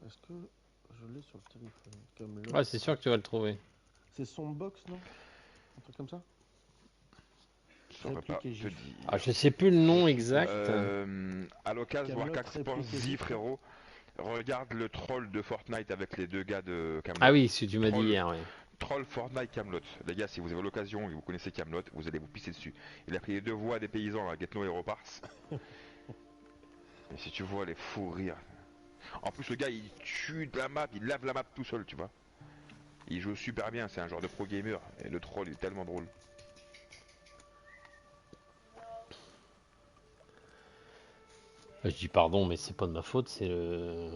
Est-ce que je l'ai sur le téléphone? Camelot. Ouais, c'est sûr que tu vas le trouver. C'est son box, non? Un truc comme ça? Je saurais pas Réplique et te gif. Ah, dire. je sais plus le nom exact. À l'occasion, Camelot, Warcraft Sport réplique et Z, gif. frérot. Regarde le troll de Fortnite avec les deux gars de Camelot. Ah oui, ce que tu m'as dit Troll, hier, ouais. troll Fortnite Camelot. Les gars, si vous avez l'occasion et vous connaissez Camelot, vous allez vous pisser dessus. Il a pris les deux voix des paysans à Get No Hero Parts. Et si tu vois les fous rires. En plus, le gars, il tue de la map, il lave la map tout seul, tu vois. Il joue super bien, c'est un genre de pro gamer. Et le troll, il est tellement drôle. Je dis pardon, mais c'est pas de ma faute, c'est le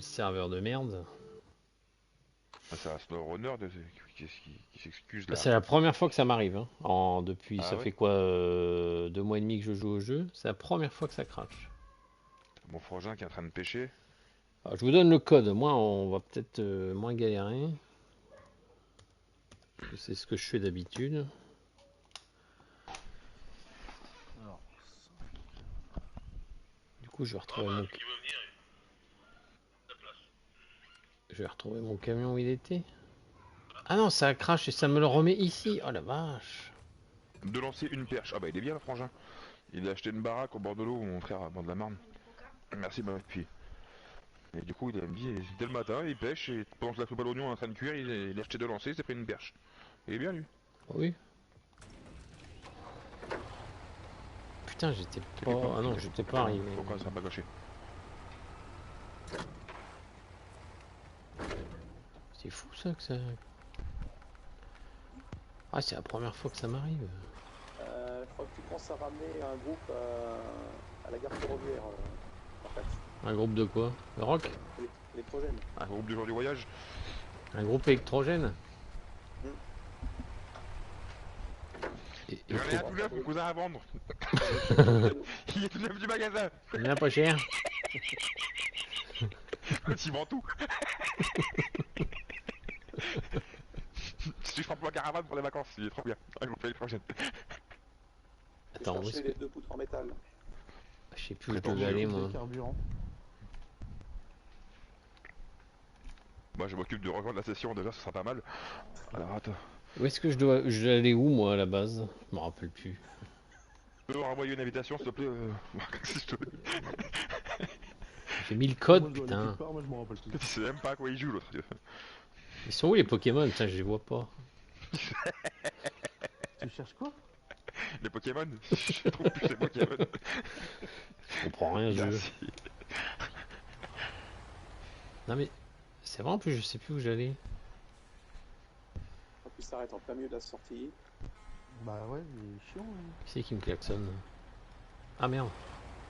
serveur de merde. Ah, c'est un SnowRunner qui s'excuse Bah, là. c'est la première fois que ça m'arrive, hein. Depuis, Ah ça ouais? fait quoi, 2 mois et demi que je joue au jeu. C'est la première fois que ça crache. Mon frangin qui est en train de pêcher. Alors, je vous donne le code, moi on va peut-être moins galérer. Parce que c'est ce que je fais d'habitude. Alors, Du coup, je vais retrouver mon camion où il était. Ah non, ça crache et ça me le remet ici. Oh la vache. De lancer une perche. Ah bah il est bien le frangin. Il a acheté une baraque au bord de l'eau, mon frère, à bord de la Marne. Merci ma fille. Et du coup il a dit, dès le matin, il pêche et pendant que la soupe à l'oignon est en train de cuire, il a acheté deux lancers, il s'est pris une perche. Il est bien lui. Oh oui. Putain, j'étais pas. Ah non, j'étais pas arrivé. Pourquoi ça n'a pas gâché? C'est fou ça que ça. Ah, c'est la première fois que ça m'arrive. Je crois que tu penses à ramener un groupe à la gare ferroviaire, en fait. Un groupe de quoi? Le rock? L'électrogène. Un groupe du jour du voyage. Un groupe électrogène? Et J'en ai faut... un tout neuf, mon cousin à vendre. Il est tout neuf du magasin. Combien pas cher? Tu vends tout. Si je prends ma caravane pour les vacances, il est trop bien. Un groupe électrogène. Attends, où est-ce Chercher que... les deux poutres en métal. Je sais plus où je devais aller moi. carburant. Moi je m'occupe de rejoindre la session, déjà ce sera pas mal. Alors attends. Où est-ce que je dois aller où moi à la base? Je me rappelle plus. Tu peux leur envoyer une invitation s'il te plaît si je te dis. J'ai mis le code, Moi, je dois aller putain. quelque part, moi, je m'en rappelle plus. Tu sais même pas à quoi il joue l'autre. Ils sont où les Pokémon? Putain, je les vois pas. Tu cherches quoi? Les Pokémon. Je trouve plus les Pokémon. Je comprends rien ce jeu. Merci. Non mais... C'est vrai en plus, je sais plus où j'allais. Quand il s'arrête en plein milieu de la sortie. Bah ouais, il est chiant. Hein. Qui c'est qui me klaxonne? Ah merde,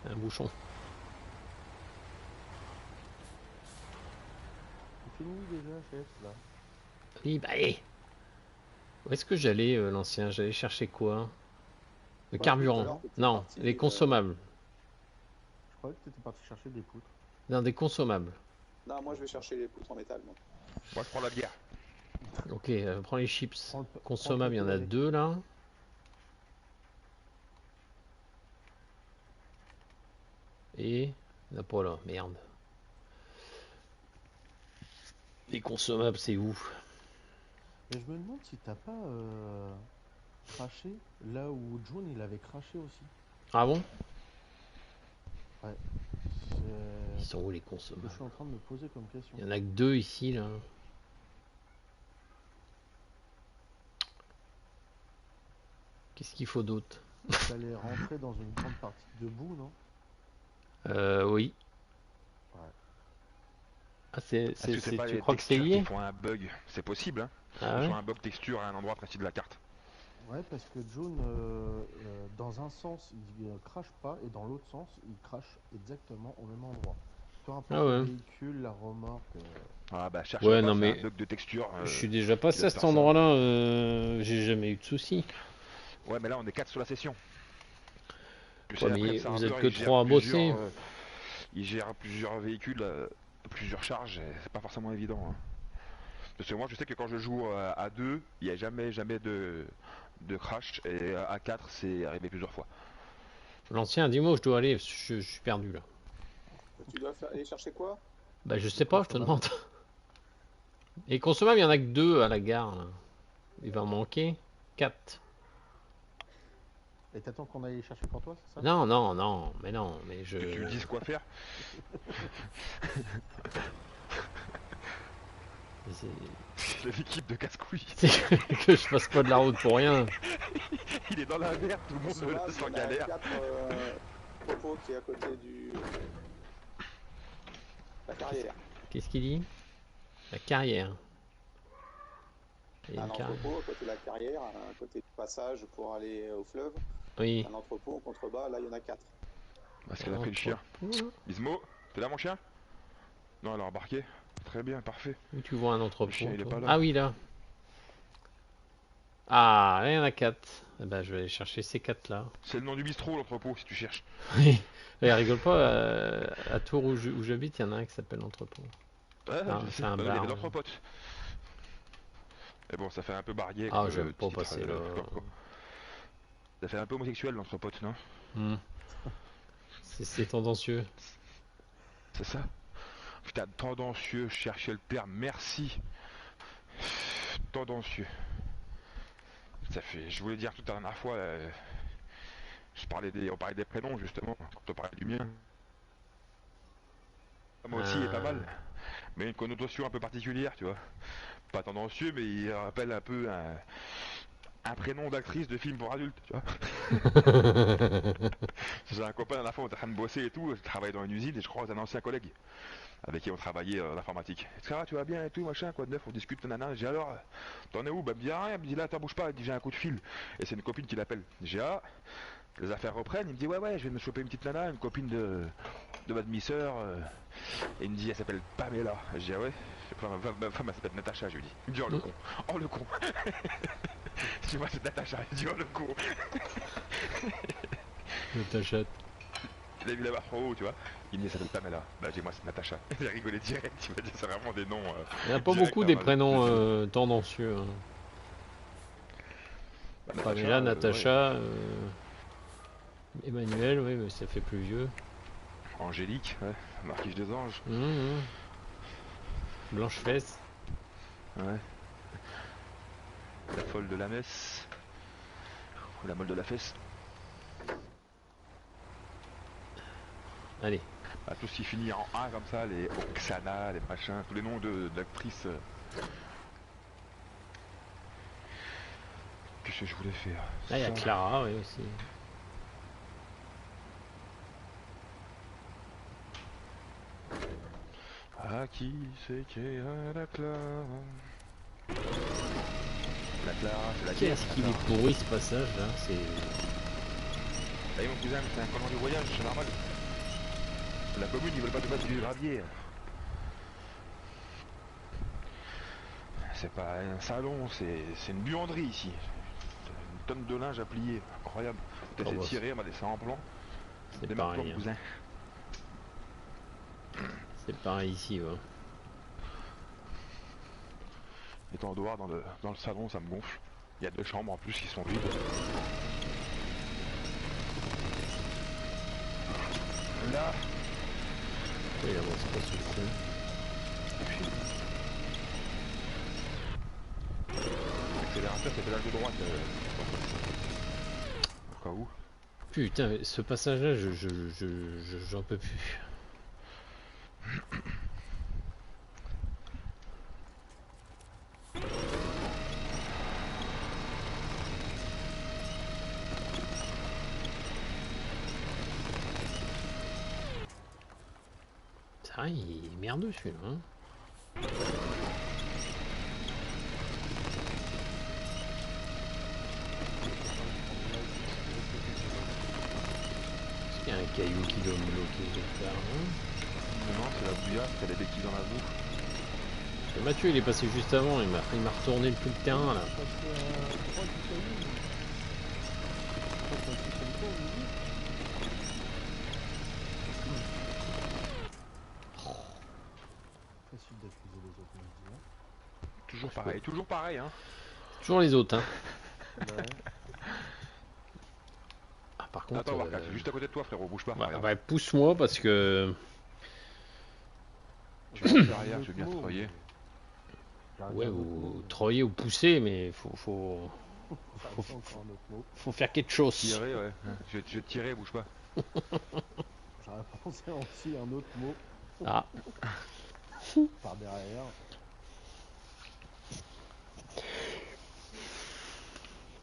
un bouchon. Il fait nuit déjà, chef, là. Oui, bah hé. Où est-ce que j'allais, l'ancien? J'allais chercher quoi? Le Bah, carburant. tout à l'heure, t'étais Non, parti, les consommables. Je croyais que t'étais parti chercher des poutres. Non, des consommables. Non, moi je vais chercher les poutres en métal. Moi. Moi je prends la bière. Ok, prends les chips. Prends Consommables, il y en a avec. 2 là. Et... Il n'y en a pas là, merde. Les consommables, c'est où? Mais je me demande si t'as pas craché là où John il avait craché aussi. Ah bon? Ouais. Ils C'est sont où les ce que je consommables? suis en train de me poser comme question. Il y en a que 2 ici là. Qu'est-ce qu'il faut d'autre? T'allais rentrer dans une grande partie de boue, non? Oui. Ouais. Ah, Est-ce que c'est pas tu les crois que c'est textures qui lié? font un bug? C'est possible hein. Ah Ils ouais? font un bug texture à un endroit précis de la carte. Ouais, parce que John, dans un sens, il crache pas, et dans l'autre sens, il crache exactement au même endroit. Peu importe Ah ouais. le véhicule, la remorque. Ah bah cherche Ouais, pas, non c'est un mais... bug de texture. Je suis déjà passé doit à te cet faire ça. endroit-là, j'ai jamais eu de soucis. Ouais mais là on est 4 sur la session. Tu Ouais, sais après mais le vous êtes serveur que 3 à bosser. il gère plusieurs véhicules, plusieurs charges, et c'est pas forcément évident. Hein. Parce que moi je sais que quand je joue à 2, il n'y a jamais de crash, et à 4 c'est arrivé plusieurs fois. L'ancien, dis-moi où je dois aller, je suis perdu là. Tu dois aller chercher quoi? Bah je sais pas, je te demande. Et consommable, il y en a que 2 à la gare. Là. Il va en manquer 4. Et t'attends qu'on aille chercher pour toi, c'est ça? Non, non, non, mais je. Que tu me dises quoi faire. C'est C'est l'équipe de casse-couilles. c'est que je fasse pas de la route pour rien. Il est dans la merde, tout le monde Consommable, le laisse en il y en a galère. 4 propos qui est à côté du... la carrière. Qu'est-ce qu'il dit? La carrière. Il y a Un une carrière. entrepôt à côté de la carrière, à côté du passage pour aller au fleuve. Oui. Un entrepôt en contrebas, là il y en a 4. Parce qu'elle a pris le chien. Gizmo, t'es là mon chien? Non, elle a embarqué. Très bien, parfait. Où tu vois un entrepôt? Le chien, il est toi pas là. Ah oui, là. Ah, là, il y en a 4. Eh ben, je vais aller chercher ces 4 là. C'est le nom du bistrot, l'entrepôt, si tu cherches. Oui. Et rigole pas, à Tours où j'habite, il y en a un qui s'appelle l'entrepôt. Ouais, Ah, je sais. c'est un Il y a bar, des ouais. entrepotes. Mais bon, ça fait un peu barrière. Ah, j'aime pas passer là. Ça fait un peu homosexuel, l'entrepote, non? Hmm. C'est tendancieux. C'est ça? Putain, tendancieux, chercher le terme, merci. Tendancieux. Ça fait, je voulais dire tout à la dernière fois, on parlait des prénoms justement, quand on parlait du mien. Moi aussi, il est pas mal, mais une connotation un peu particulière, tu vois. Pas tendancieux, mais il rappelle un peu un prénom d'actrice de film pour adultes, tu vois. J'ai un copain à la fois, on était en train de bosser et tout, je travaillais dans une usine et je croise un ancien collègue avec qui on travaillait l'informatique. Ça va, tu vas bien et tout, machin, quoi de neuf, on discute, nanana. J'ai alors, t'en es où? Bah, me dit rien, il me dit là, t'en bouge pas, il me dit j'ai un coup de fil. Et c'est une copine qui l'appelle. J'ai les affaires reprennent, il me dit ouais, je viens de me choper une petite nana, une copine de ma demi-sœur. Et il me dit elle s'appelle Pamela. J'ai ouais, ma femme elle s'appelle Natacha, je lui dis. Il me dit oh le con. Tu vois, c'est Natacha, il me dit oh le con. Je t'achète. Il a vu la barre trop haut, tu vois. Il me dit, ça s'appelle Pamela. Bah, dis-moi, c'est Natacha. Il a rigolé direct, tu vas dire, c'est vraiment des noms. Il n'y en a pas direct, beaucoup des normal. prénoms tendancieux. Hein. Bah, Pamela, Natacha, ouais. Emmanuel, oui, mais ça fait plus vieux. Angélique, ouais. Marquise des Anges. Blanche Fesse. Ouais. La folle de la messe. Ou la molle de la fesse. Allez. Bah, tout ce qui finit en A comme ça, les Oksana, les machins, tous les noms d'actrices. Qu'est-ce que je voulais faire? Ah, il y a Clara, oui, aussi. Ah, qui c'est qui est la Clara? La Clara, c'est la guerre. Qu'est-ce qu'il est pourri ce passage là? C'est. Bah, mon cousin, c'est un commandant du voyage, c'est normal. La commune, ils veulent pas te mettre du gravier. C'est pas un salon, c'est une buanderie ici. Une tonne de linge à plier, incroyable. T'essaies de tirer, on m'a laissé en plan. C'est pareil. Cousin. C'est pareil ici, ouais. Étant dehors dans le salon, ça me gonfle. Il y a 2 chambres en plus qui sont vides. Là. Il avance pas sur le fond. L'accélérateur, c'est pédale de droite. Au cas où. Putain, ce passage-là, j'en peux plus. Ça, il est merdeux celui-là. Hein. Il y a un caillou qui doit me bloquer quelque part. Hein. Non, c'est la bouillasse, t'as les béquilles dans la boue. Et Mathieu, il est passé juste avant, il m'a retourné tout le terrain là. Facile d'accuser les autres midi, hein. Toujours pareil, hein. Toujours les autres, hein. Ouais. Ah, par contre. Attends, Warcraft, c'est juste à côté de toi, frérot, bouge pas. Bah, pousse-moi parce que. Je vais derrière, je vais bien Troyer. Ouais, ou troyer ou pousser, mais faut faire quelque chose. Tirer, ouais. Je vais tirer, bouge pas. J'aurais pensé aussi un autre mot Ah, par derrière.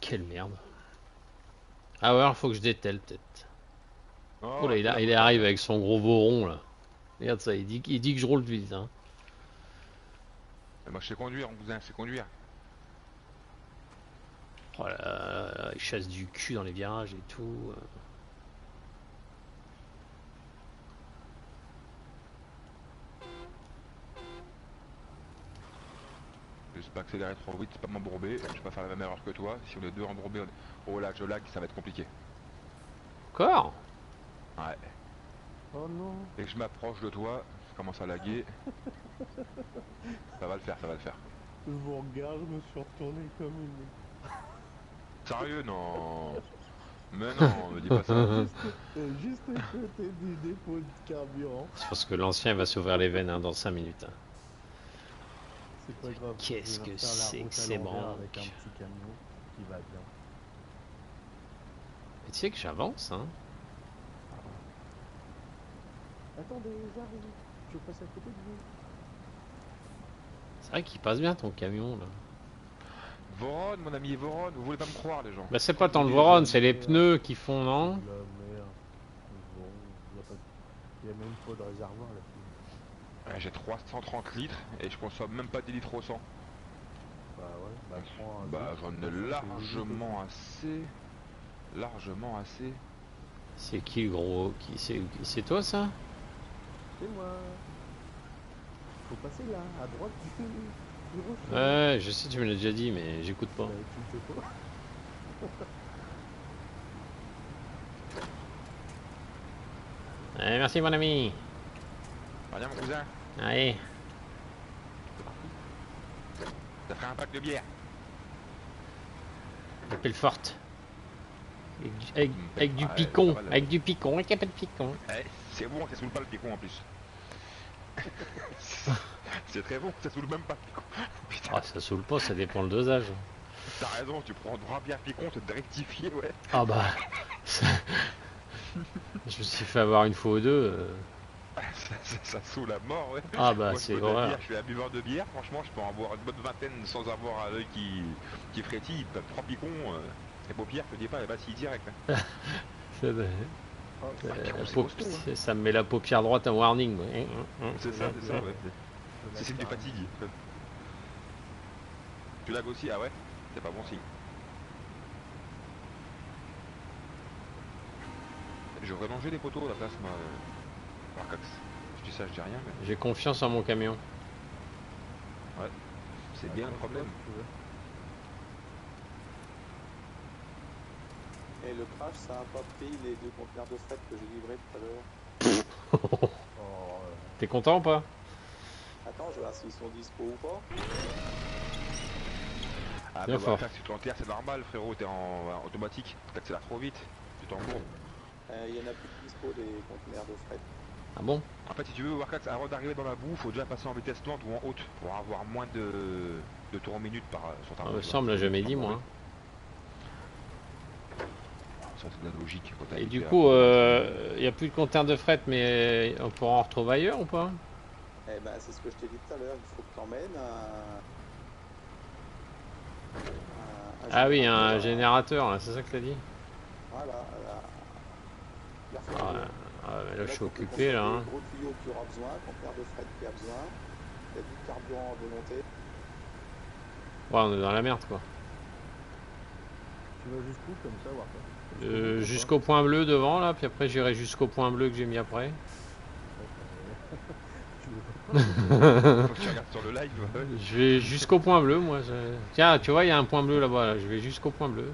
quelle merde. Ah ouais, alors faut que je dételle peut-être. Oh là, ouais, il arrive avec son gros voron là. Regarde ça, il dit que je roule vite. Hein. Moi je sais conduire, mon cousin, je sais conduire. Oh là là, il chasse du cul dans les virages et tout. Je vais pas accélérer trop vite, c'est pas m'embourber. Je vais pas faire la même erreur que toi. Si on est deux embourbés, oh là, je lag, ça va être compliqué. Encore? Ouais. Oh non. Dès que je m'approche de toi, ça commence à laguer. Ça va le faire, ça va le faire. Je vous regarde, je me suis retourné comme une... Sérieux, non. Mais non, me dis pas ça. Juste à côté du dépôt de carburant. C'est parce que l'ancien va s'ouvrir les veines hein, dans 5 minutes. Hein. C'est pas grave. Qu'est-ce que c'est que ces branques branques? avec un petit camion qui va bien. Mais tu sais que j'avance, hein? Attendez, j'arrive. Je passe à côté de vous. C'est vrai qu'il passe bien ton camion là. Voron, mon ami Voron, vous voulez pas me croire les gens. Bah c'est pas tant le Voron, c'est les pneus qui font, non? La merde. Bon, il y a même pas de réservoir là-dessus. Ouais, j'ai 330 litres et je consomme même pas 10 litres au 100. Bah ouais, bah prends un Bah autre, j'en ai largement assez. Largement assez. C'est qui le gros? C'est toi ça? C'est moi. Faut passer là, à droite du rocher. Ouais, je sais, tu me l'as déjà dit, mais j'écoute pas. Tu le fais pas. Allez, merci mon ami. Regarde mon cousin, Allez, ça ferait un pack de bière. appelle forte. Avec du Ouais, picon, pas mal, avec du picon, avec un peu de picon. Ouais, c'est bon, ça saoule pas le picon en plus. C'est très bon, ça saoule même pas le picon. Putain, Ah, ça saoule pas, ça dépend le dosage. t'as raison, tu prends 3 bières picon, c'est de rectifier, ouais. Ah bah, je me suis fait avoir une fois ou deux. Ça saoule à mort, ouais. Ah bah, Moi, c'est je bois de la horreur. bière, je suis un buveur de bière, franchement, je peux en boire une bonne vingtaine sans avoir un œil qui frétille. 3 picons, les paupières, je te dis pas, elles vacillent direct. Hein. C'est- Ça me met la paupière droite en warning. Ouais. C'est ça, ouais. C'est signe de fatigue. Tu lags aussi, ah ouais? C'est pas bon signe. Je vais rallonger les poteaux à la place, moi. Warcax. Je dis ça, je dis rien, mais J'ai confiance en mon camion. c'est bien le problème. Et le crash, ça a pas pris les 2 conteneurs de fret que j'ai livrés tout à l'heure. Oh, T'es content ou pas? Attends, je vais voir s'ils sont dispo ou pas. Ah Bien bah fort. Warcax, tu t'enterres, c'est normal, frérot, t'es en automatique. T'accélères trop vite, tu t'embourbes. Il y en a plus de dispo des conteneurs de fret. Ah bon? En fait, si tu veux, Warcax, avant d'arriver dans la boue, faut déjà passer en vitesse lente ou en haute pour avoir moins de tours en minute sur ta Ça me route. semble, l'a jamais dit moi. Ça, c'est de la logique. Quand t'as Et du été à coup, fond. il n'y a plus de conteneurs de fret, mais on pourra en retrouver ailleurs ou pas? Eh ben, c'est ce que je t'ai dit tout à l'heure, il faut que tu emmènes un Ah oui, un générateur. générateur, là, c'est ça que t'as dit? Voilà, la Ah, ferraille. mais là je suis faut que tu occupé là. consommes Hein. les gros tuyaux que tu auras besoin, conteneur de fret qui a besoin, il y a du carburant à volonté. Ouais, on est dans la merde quoi. tu vas jusqu'où comme ça, Warcraft? Jusqu'au point bleu devant là, puis après j'irai jusqu'au point bleu que j'ai mis après. Tu veux pas? Faut que tu regardes sur le live. Ouais. Je vais jusqu'au point bleu moi. Tiens, tu vois, il y a un point bleu là-bas, là. Je vais jusqu'au point bleu.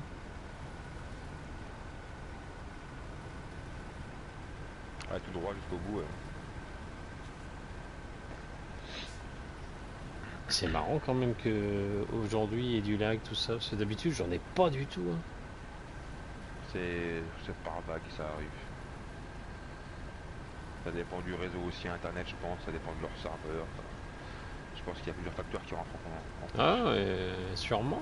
Ouais, tout droit jusqu'au bout. Ouais. C'est marrant quand même que aujourd'hui il y ait du lag, tout ça. Parce que d'habitude j'en ai pas du tout. Hein. C'est par vague, ça arrive. Ça dépend du réseau aussi internet, je pense, ça dépend de leur serveur. Enfin, je pense qu'il y a plusieurs facteurs qui rentrent en compte. Ah, sûrement.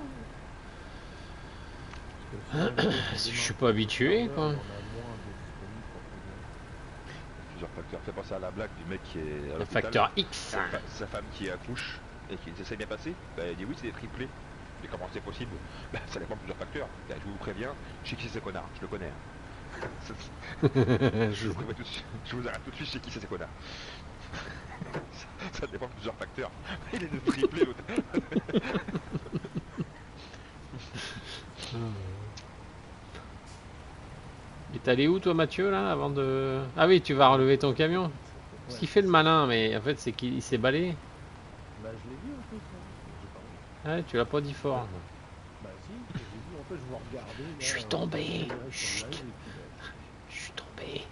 Parce que si un jour on Si je démarre suis sur pas le habitué, serveur, quoi. il y en a moins de disponibles pour produire. Plusieurs facteurs. Fait penser à la blague du mec qui est à Le l'hôpital. facteur X. Sa femme qui accouche et qui ça s'est bien passé. Bah, elle dit oui, c'est des triplés. Mais comment c'est possible? Bah, ça dépend de plusieurs facteurs. Bah, je vous préviens, je sais qui c'est ce connard, je le connais. Je vous arrête tout de suite, je sais qui c'est ce connard. Ça dépend de plusieurs facteurs. Il est de triplé l'autre. Et t'es allé où toi Mathieu là avant de... Ah oui, tu vas relever ton camion. Parce qu'il fait le malin, mais en fait c'est qu'il s'est balayé. Bah, je l'ai vu en plus. Hein. J'ai pas vu. Ah, tu l'as pas dit fort. Bah, si, j'ai vu. En fait, je vous regardais. Là, Je suis tombé. sur le live, Chut. et puis, bah, Je suis tombé.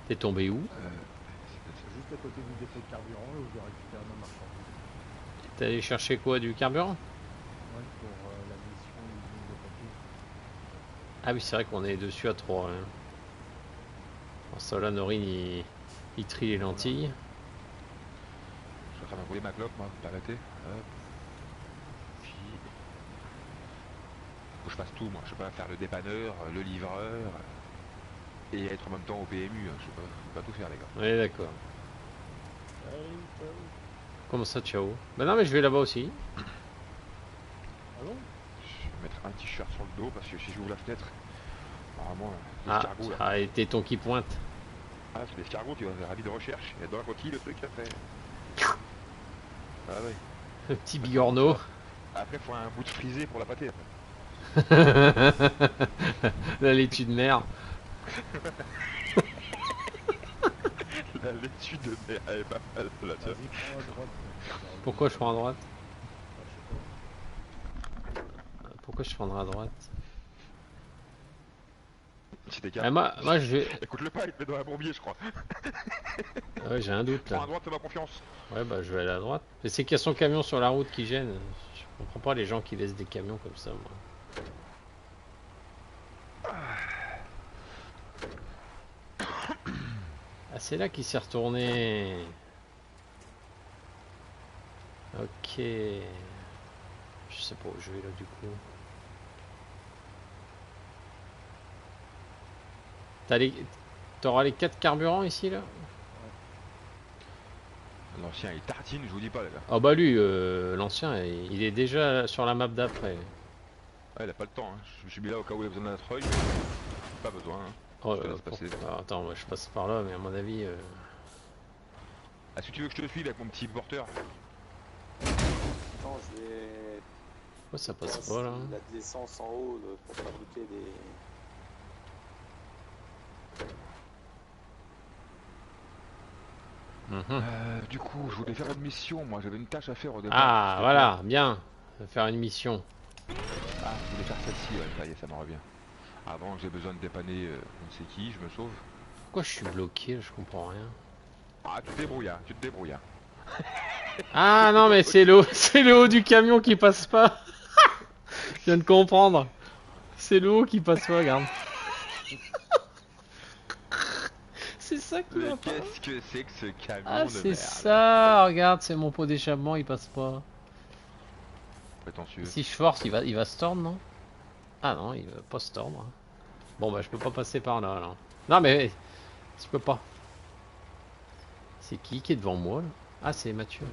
T'es tombé où? juste à côté du dépôt de carburant, là où je dois récupérer ma marchandise. T'es allé chercher quoi, du carburant? Ouais, pour la mission usine de papier. Ah oui, c'est vrai qu'on est dessus à 3. Hein. Bon, ça là, Norine, il trie les lentilles. Je suis en train d'enrouler ma clope, moi, t'arrêter. Hop. Puis. Faut que je fasse tout, moi. Je sais pas faire le dépanneur, le livreur. Et être en même temps au PMU. Hein. Je peux pas tout faire, les gars. Ouais, d'accord. Allez, ciao. Comment ça, ciao? Bah non, mais je vais là-bas aussi. Ah bon? Je vais mettre un t-shirt sur le dos parce que si j'ouvre la fenêtre, apparemment, Ah, l'escargot là. ah, et téton qui pointe. Ah, c'est l'escargot qui va faire avis de recherche. Et dans la coquille, le truc après. Ah ouais. Le petit bigorneau. Après, faut un bout de frisé pour la pâter. Après. La laitue de mer. La laitue de mer, elle est pas mal là, tiens. Vas-y, prends à droite. Pourquoi je prends à droite? Ah, je sais pas. Pourquoi je prendrai à droite? Si t'es Ah, capable. moi je vais... Écoute-le pas, il te met dans un bourbier, je crois. Ah ouais, j'ai un doute Prends là. à droite, fais-moi confiance. Ouais, bah je vais aller à droite. Mais c'est qu'il y a son camion sur la route qui gêne. Je comprends pas les gens qui laissent des camions comme ça, moi. Ah, c'est là qu'il s'est retourné. Ok. Je sais pas où je vais là du coup. T'auras les 4 carburants ici là? L'ancien, il tartine, je vous dis pas, les gars. Ah bah lui, l'ancien, il est déjà sur la map d'après. Ah, il a pas le temps, hein. Je me suis mis là au cas où il a besoin d'un treuil. Pas besoin, hein. Oh, Je te laisse passer. ah, attends, moi je passe par là, mais à mon avis... Ah, si tu veux que je te suive avec mon petit porteur. Non, je vais. Pourquoi ça passe passer pas là? la descente en haut pour fabriquer des. Mhm. Du coup, je voulais faire une mission, moi. J'avais une tâche à faire au départ. Ah, C'était voilà, bien. On va faire une mission. quoi Ah, je voulais faire celle-ci, ouais, ça y est, ça me revient. Avant, j'ai besoin de dépanner on ne sait qui, je me sauve. Pourquoi je suis bloqué là, je comprends rien. Ah, tu te débrouilles, hein, tu te débrouilles. Hein. Ah non, mais c'est c'est le haut du camion qui passe pas. Je viens de comprendre. C'est le haut qui passe pas, regarde. C'est ça qui Mais va pas. qu'est-ce que c'est que ce camion Ah, de c'est merde? ça, regarde, c'est mon pot d'échappement, il passe pas. Prétentieux. Si je force, il va se tordre, non? Ah non, il va pas se tordre. Bon, bah, je peux pas passer par là, alors. Non, mais je peux pas. C'est qui est devant moi, là? Ah, c'est Mathieu.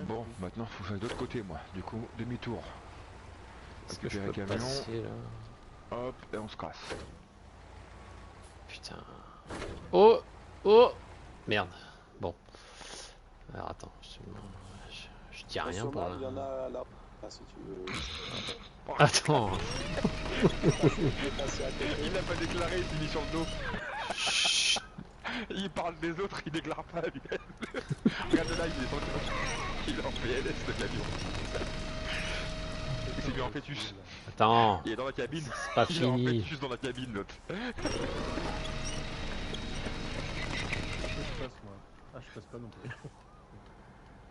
Bon, maintenant, faut que j'aille de l'autre côté, moi. Du coup, demi-tour. Est-ce que je Récupérer peux le camion. passer, là? Hop, et on se casse. Putain. Oh! Oh! Merde. Bon. Alors, attends. Je dis rien pour Il y en là. a là, si tu veux. Attends. Je vais passer à côté. Il n'a pas déclaré, il s'est mis sur le dos. Chut. Il parle des autres, il déclare pas lui. Regarde là, il est en PLS le camion. Il s'est mis en fœtus. Attends. Il est dans la cabine. C'est pas Il est en fini. fœtus dans la cabine l'autre. Qu'est-ce que je passe moi? Ah, je passe pas non plus.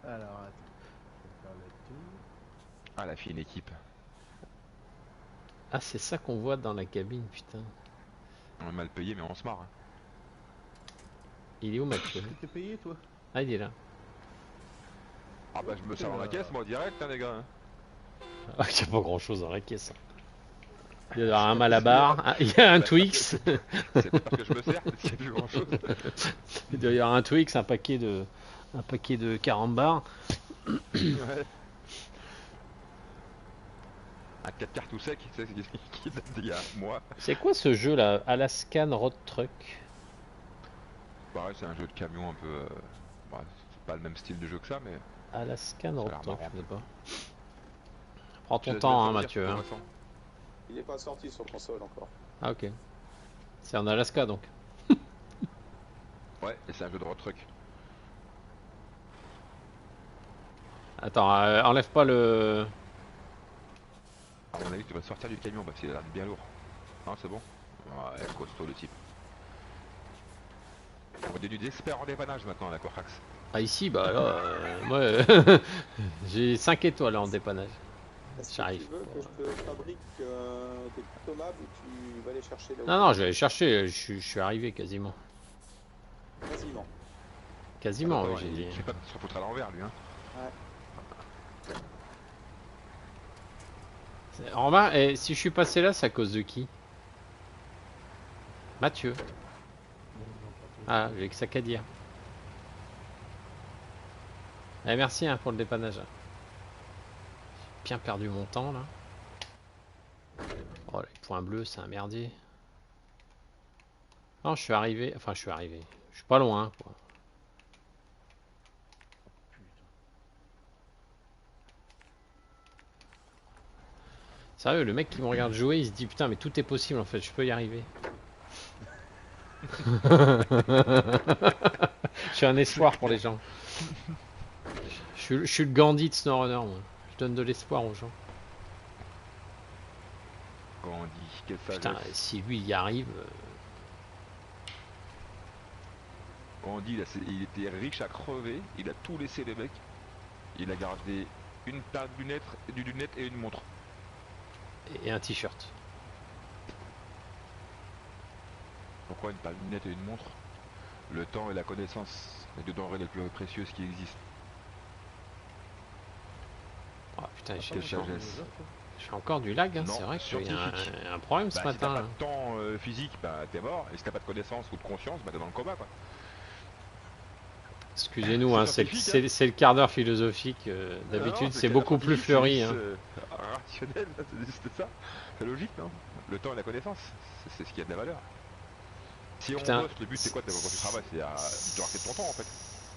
Alors, attends. Je vais faire le tour. Ah, la fine équipe. Ah, c'est ça qu'on voit dans la cabine, putain. On est mal payé, mais on se marre. Hein. Il est où Mathieu? Tu t'es payé, toi? Ah, il est là. Ah bah je me sers dans la caisse, moi, direct, hein, les gars. Hein. Ah, il n'y a pas grand chose dans la caisse. Il y a un Malabar, il y a un Twix. C'est pas parce que je me sers, c'est plus grand chose. Il doit y avoir un Twix, un paquet de 40 bars. Ouais. Un 4 quarts tout sec, c'est qui date d'il y a un mois. C'est quoi ce jeu là? Alaskan Road Truck. Pareil, c'est un jeu de camion un peu. Bah, c'est pas le même style de jeu que ça, mais. Alaskan Ça a Road l'air Truck, marrant. je sais pas. Prends Je ton laisse temps, bien hein, te dire, Mathieu. pour Hein. l'instant. Il est pas sorti sur console encore. Ah, ok. C'est en Alaska donc. Ouais, et c'est un jeu de road truck. Attends, enlève pas le. À mon avis, tu vas sortir du camion parce qu'il a l'air bien lourd. Non, c'est bon. Ouais, costaud le type. On est devenu des experts en dépannage maintenant, la Corax. Ah, ici, bah là, moi, j'ai 5 étoiles en dépannage. Est-ce que J'arrive. tu veux que je te fabrique des consommables ou tu vas les chercher là où Non, non, je vais aller chercher, je suis arrivé quasiment. Quasiment. Quasiment, Attends, oui, j'ai dit. il fait pas de se foutre à l'envers, lui. Hein. Ouais. Remarque, et si je suis passé là, c'est à cause de qui? Mathieu. Ah, j'ai que ça qu'à dire. Eh, merci hein, pour le dépannage. J'ai bien perdu mon temps là. Oh, les points bleus, c'est un merdier. Non, je suis arrivé. Enfin, je suis arrivé. Je suis pas loin, quoi. Sérieux, le mec qui me regarde jouer, il se dit putain, mais tout est possible en fait, je peux y arriver. Je suis un espoir pour les gens. Je suis le Gandhi de SnowRunner, moi. Je donne de l'espoir aux gens. Quand on dit quelle Putain, sagesse. si lui y arrive. Quand on dit il était riche à crever, il a tout laissé les mecs. Il a gardé une paire de lunettes et une montre. Et un t-shirt. Pourquoi une paire de lunettes et une montre? Le temps et la connaissance, les deux denrées les plus précieuses qui existent. Oh putain, Quelle sagesse. j'ai encore du lag, hein. Non, C'est vrai qu'il y a scientifique. un problème ce Bah, si t'as matin. pas de temps physique, bah t'es mort. Et si t'as pas de connaissance ou de conscience, bah t'es dans le coma quoi. Excusez-nous, hein, c'est scientifique, c'est le quart d'heure philosophique. D'habitude, c'est beaucoup plus fleuri. Hein. Rationnel, c'est ça. C'est logique, non? Le temps et la connaissance, c'est ce qui a de la valeur. Si on Putain, bosse, le but c'est quoi quand tu travailles? C'est de rester ton temps en fait.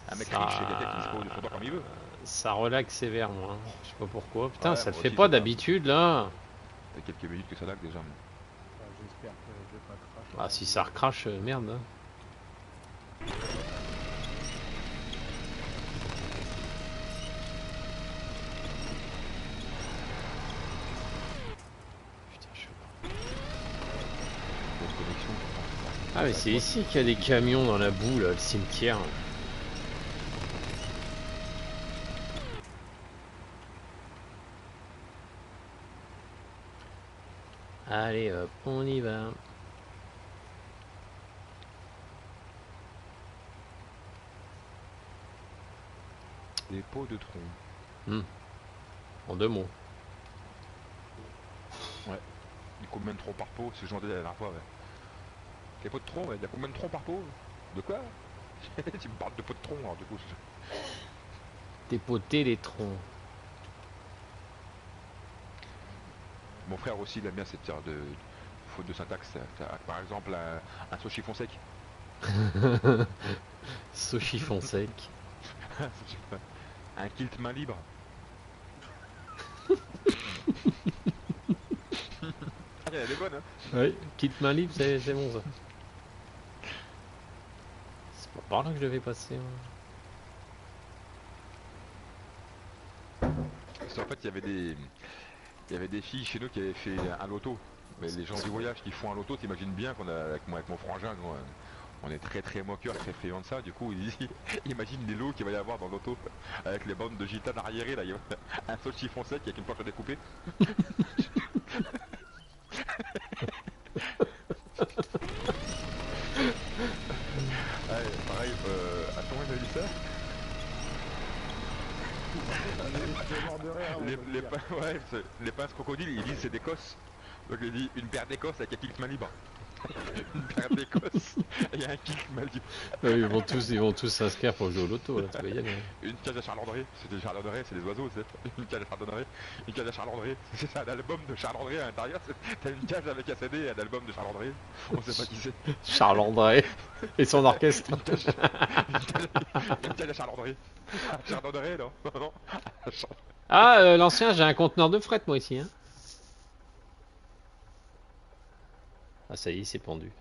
Un mec Ça- riche, c'est quelqu'un qui dispose de son temps comme il veut. Ça relaxe sévère, moi. Hein. Je sais pas pourquoi. Putain, Ouais, ça te moi fait aussi, pas ça va. d'habitude là. Ça fait quelques minutes que ça lag déjà. J'espère que je vais pas cracher. Ah, si ça recrache, merde. Hein. Putain, je sais pas. Bonne connexion. Ah, mais c'est ici qu'il y a des camions dans la boue, là, le cimetière. Allez, hop, on y va. Des pots de tronc. En 2 mots. Il y a combien de troncs par pot? C'est ce que j'en disais la dernière fois. Ouais. Les pots de tronc, ouais. Il y a combien de troncs par pot? De quoi? Tu me parles de pots de tronc, alors du coup. Dépoter les troncs. Mon frère aussi, il aime bien cette sorte de faute de syntaxe. Par exemple, un saut chiffon sec. Ce chiffon sec. Un kilt main libre. Ah, elle est bonne, hein. Oui, quitte main libre, c'est bon ça. C'est pas par là que je devais passer. Hein. Parce qu'en fait, il y avait des filles chez nous qui avaient fait un loto. Mais les gens du voyage qui font un loto, t'imagines bien qu'on a, avec mon frangin, nous, on est très très moqueurs, très friands de ça. Du coup, imagine les lots qu'il va y avoir dans l'auto avec les bandes de gitanes arriérées. Là, il y a un saut de chiffon sec avec une planche à découper. Attends, il m'a dit ça. Ouais, les pinces crocodiles, ils disent c'est d'Écosse. Donc il dit une paire d'Écosse avec un kilt main libre. Une paire d'Écosse et il y a un kilt main libre. Ils vont tous s'inscrire pour jouer au loto, là, tu peux y aller. Une cage à Charles André, c'est des Charles André, c'est des oiseaux, c'est une cage à Charles André, une cage à Charles André, c'est un album de Charles André à l'intérieur, t'as une cage avec un CD et un album de Charles André, on sait pas qui c'est. Charles André et son orchestre. Une cage à Charles André. Charles André, non, non. Ah, l'ancien, j'ai un conteneur de fret, moi, ici. Hein. Ah, ça y est, c'est pendu.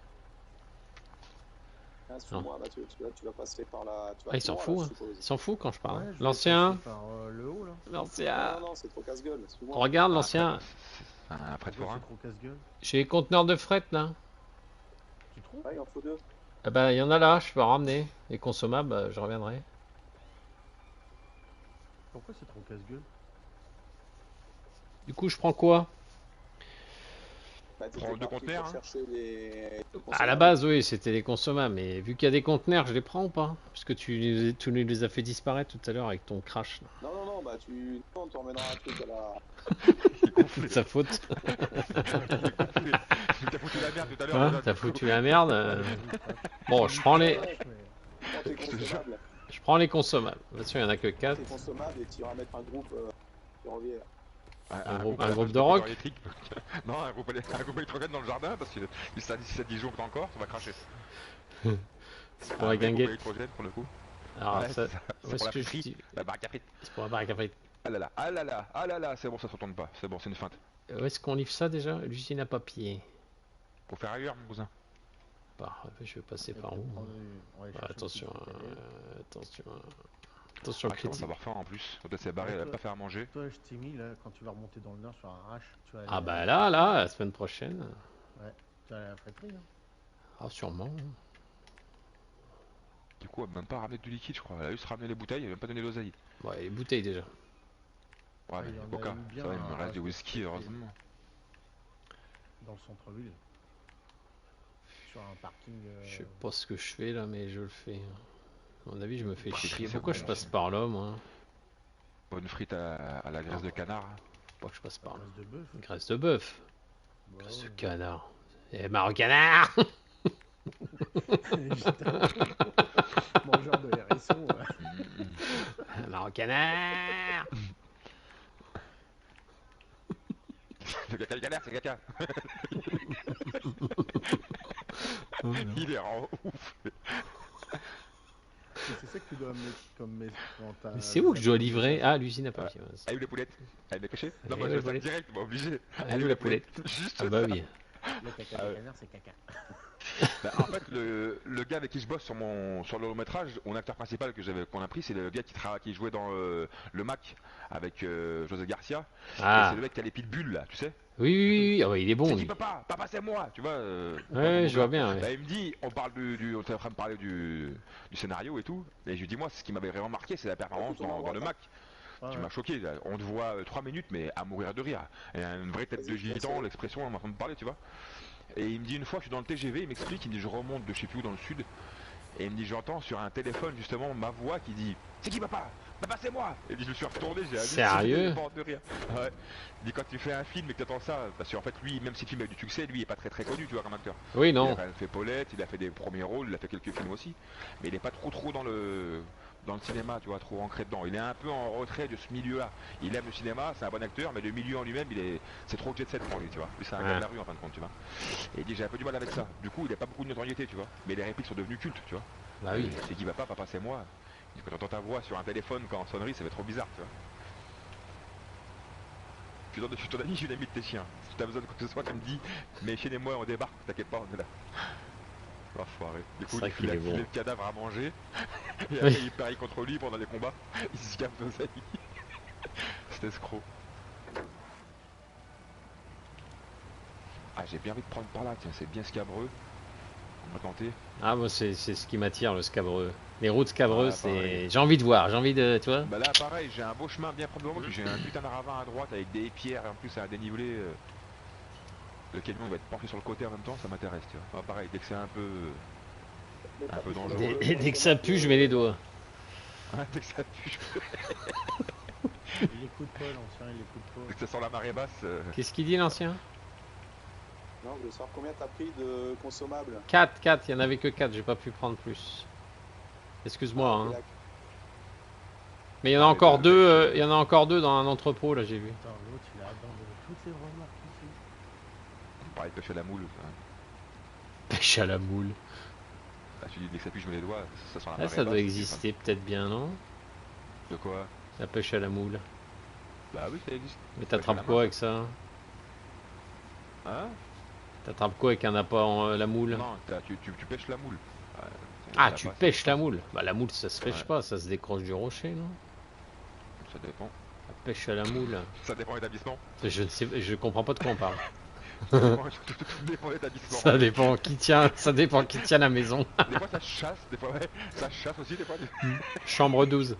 Ah, suis-moi, Mathieu, parce que là, tu vas passer par la... Tu vas Ah, il s'en droit, fout, là, hein. je suppose. Il s'en fout quand je parle. Ouais, je vais L'ancien, passer par le haut là. l'ancien. Non, c'est trop casse-gueule, suis-moi. Regarde, l'ancien. Un prêtre Pourquoi forain. c'est trop casse-gueule. J'ai les conteneurs de fret, là. Tu trouves? Ouais, il en faut 2. Ah bah, il y en a là, je peux en ramener. Les consommables, je reviendrai. Pourquoi c'est trop casse-gueule? Du coup, je prends quoi? Bah, Prends 2 conteneurs, hein. Chercher les... À la base, oui, c'était les consommables, mais vu qu'il y a des conteneurs, je les prends ou pas? Parce que tu nous les as fait disparaître tout à l'heure avec ton crash. Là. Non, bah tu... Non, tu emmèneras un truc à la... C'est de sa faute. T'as foutu la merde tout à l'heure. Hein, t'as foutu la merde. Bon, je prends les Prends tes consommables. Attention, il y en a que 4. Tes consommables et tu iras mettre un groupe ferroviaire. Un groupe de rock. Non, un groupe électrogène dans le jardin parce que si ça disjoncte encore, ça va cracher. C'est pour la Un vrai groupe guinguette. électrogène pour le coup. Alors, Ouais, ça, c'est ça. où C'est est-ce pour la que je friterie, dis- la baraque à frites. C'est pour la baraque à frites. Ah là là, ah là là, ah là là, c'est bon, ça se retourne pas. C'est bon, c'est une feinte. Où est-ce qu'on livre ça déjà? L'usine à papier. Faut faire ailleurs, mon cousin. Bah, je vais passer par où? Attention, attention. Attention, Ah, critique. ça va refaire en plus. Quand elle s'est barrée, elle a pas fait à manger. Toi, je t'ai mis là, quand tu vas remonter dans le nord sur un H, tu vas aller Ah bah là, la semaine prochaine. tu vas aller à la friterie. Hein. Ah, sûrement. Du coup, elle m'a même pas ramené du liquide, je crois. Elle a juste ramené les bouteilles, elle m'a même pas donné l'oseille. Ouais, les bouteilles déjà. Ouais, il y mais en a Coca. eu bien Ça va, il me à reste du rajouter. whisky, heureusement. Dans le centre-ville. Sur un parking. Je sais pas ce que je fais là, mais je le fais. À mon avis, je me fais Bah, chier. c'est Pourquoi bon, je passe c'est- par là, moi? Bonne frite à la graisse de canard. Pourquoi je passe par là? Graisse de bœuf. Graisse de bœuf. Bah Graisse de ouais. canard. Eh, marre canard! Évidemment. Mangeur de hérisson. Marre canard! Le caca, le canard, c'est caca. Il est en ouf. C'est ça que tu dois mettre comme quand t'as. Mais c'est où que je dois livrer? Ah, l'usine à papier. Ouais. Ah, où les poulettes? Elle est cachée? Non, Eh moi oui, je les le poulettes. direct, moi obligé. Ah, où la poulette? Juste Ah bah oui. Le caca Ah de ouais. canard, c'est caca. Bah, en fait, le gars avec qui je bosse sur le long métrage, mon acteur principal qu'on a pris, c'est le gars qui jouait dans le Mac avec José Garcia. Et Ah, c'est le mec qui a les pitbulls là, tu sais. oui. Ah ouais, il est bon, C'est lui. qui papa c'est moi, tu vois. Ouais, mon je vois gars. bien. Ouais. Bah, il me dit, on est en train de parler du scénario et tout. Et je lui dis, moi, ce qui m'avait vraiment marqué, c'est la performance dans le Mac. Tu m'as choqué, là. On te voit 3 minutes, mais à mourir de rire. Et une vraie tête de gitan, l'expression, on m'a fait parler, tu vois. Et il me dit une fois, je suis dans le TGV, il m'explique, il me dit, je remonte de je sais plus où dans le sud. Et il me dit, j'entends sur un téléphone, justement, ma voix qui dit, c'est qui papa? Papa, c'est moi! Et puis je me suis retourné, j'ai Sérieux? mort de rire. Ouais. Il dit, quand tu fais un film et que t'entends ça, parce qu'en fait, lui, même si le film a eu du succès, lui, il est pas très connu, tu vois, comme acteur. Oui, Il non. a quand même fait Paulette, il a fait des premiers rôles, il a fait quelques films aussi. Mais il est pas trop dans le cinéma, tu vois, trop ancré dedans. Il est un peu en retrait de ce milieu-là. Il aime le cinéma, c'est un bon acteur, mais le milieu en lui-même, c'est trop jet set pour lui, tu vois. Lui, c'est un gars de la rue en fin de compte, tu vois. Et il dit, j'ai un peu du mal avec ça. Du coup, il a pas beaucoup de notoriété, tu vois. Mais les répliques sont devenues cultes, tu vois. Bah oui. C'est qui va pas, papa, c'est moi. Il dit, quand t'entends ta voix sur un téléphone, quand en sonnerie, ça va être trop bizarre, tu vois. Je suis ton ami, je suis l'ami de tes chiens. Si t'as besoin de quoi que ce soit, tu me dis, mes chiens et moi, on débarque, t'inquiète pas, on est là. L'enfoiré. Du coup, C'est vrai qu'il il a est filé bon. le cadavre à manger. Et après, il parie contre lui pendant les combats. Il se gamme d'oseille. Cet escroc. Ah, j'ai bien envie de prendre par là, tiens, c'est bien scabreux. On va tenter. Ah, moi, c'est ce qui m'attire, le scabreux. Les routes scabreuses, Ah, pareil. c'est. J'ai envie de voir, j'ai envie de. Tu vois? Bah là, pareil, j'ai un beau chemin bien propre devant moi, puis j'ai un putain de ravin à droite avec des pierres, et en plus, à dénivelé. Le camion va être penché sur le côté en même temps, ça m'intéresse, tu vois. Ah, pareil, dès que c'est un peu Mais Un pas peu plus dangereux. sur le- Dès que ça pue, je mets les doigts. Hein, dès que ça pue, Il écoute pas, l'ancien, il écoute dès pas. que ça sent la marée basse. Qu'est-ce qu'il dit l'ancien? Non, je veux savoir combien t'as pris de consommables. 4, 4, il y en avait que 4, j'ai pas pu prendre plus. Excuse-moi, Ah, hein. ok, d'accord. Mais il y en a Ah, encore mais deux, il y en a encore deux dans un entrepôt là, j'ai vu. Putain, l'autre, il a abandonné toutes les remorques ici. Pareil, pêche à la moule. Pêche à la moule. Ah, tu dis dès que ça pue, je mets les doigts. Ça sent la Ah, marée ça basse. doit exister peut-être bien, non? De quoi? La pêche à la moule. Bah oui, ça existe. Mais Pêche à t'attrapes la quoi main. avec ça? Hein? T'attrapes quoi avec un appât en la moule? Non, tu pêches la moule. Ah, la tu passe, pêches la moule. Bah la moule ça se pêche Ouais. pas, ça se décroche du rocher, non? Ça dépend. La pêche à la moule. Ça dépend de l'établissement. Je ne sais, je comprends pas de quoi on parle. Tout dépend de l'établissement. Ça dépend qui tient, ça dépend qui tient la maison. Des fois ça chasse, des fois ouais. Ça chasse aussi, des fois. Chambre 12.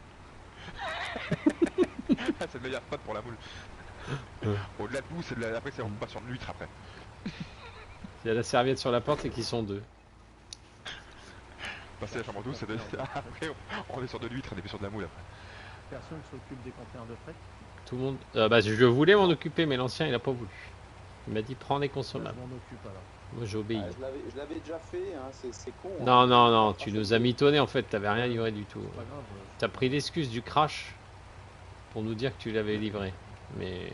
C'est le meilleur spot pour la moule. Au-delà de tout, c'est de la... après on passe sur de l'huître après. Il y a la serviette sur la porte et qui sont deux. Passer la chambre douce, c'est de... Après on est sur de l'huître, on est plus sur de la moule après. Personne s'occupe des conteneurs de fret. Tout le monde. Bah je voulais m'en occuper, mais l'ancien il a pas voulu. Il m'a dit prends des Je consommables. m'en occupe alors. Moi j'obéis. Ah, je l'avais déjà fait, hein, c'est con. hein. Non, non, non, Pas tu fait nous as de- mitonné en fait, t'avais rien livré du tout. C'est pas grave. T'as pris l'excuse du crash pour nous dire que tu l'avais livré. Mais.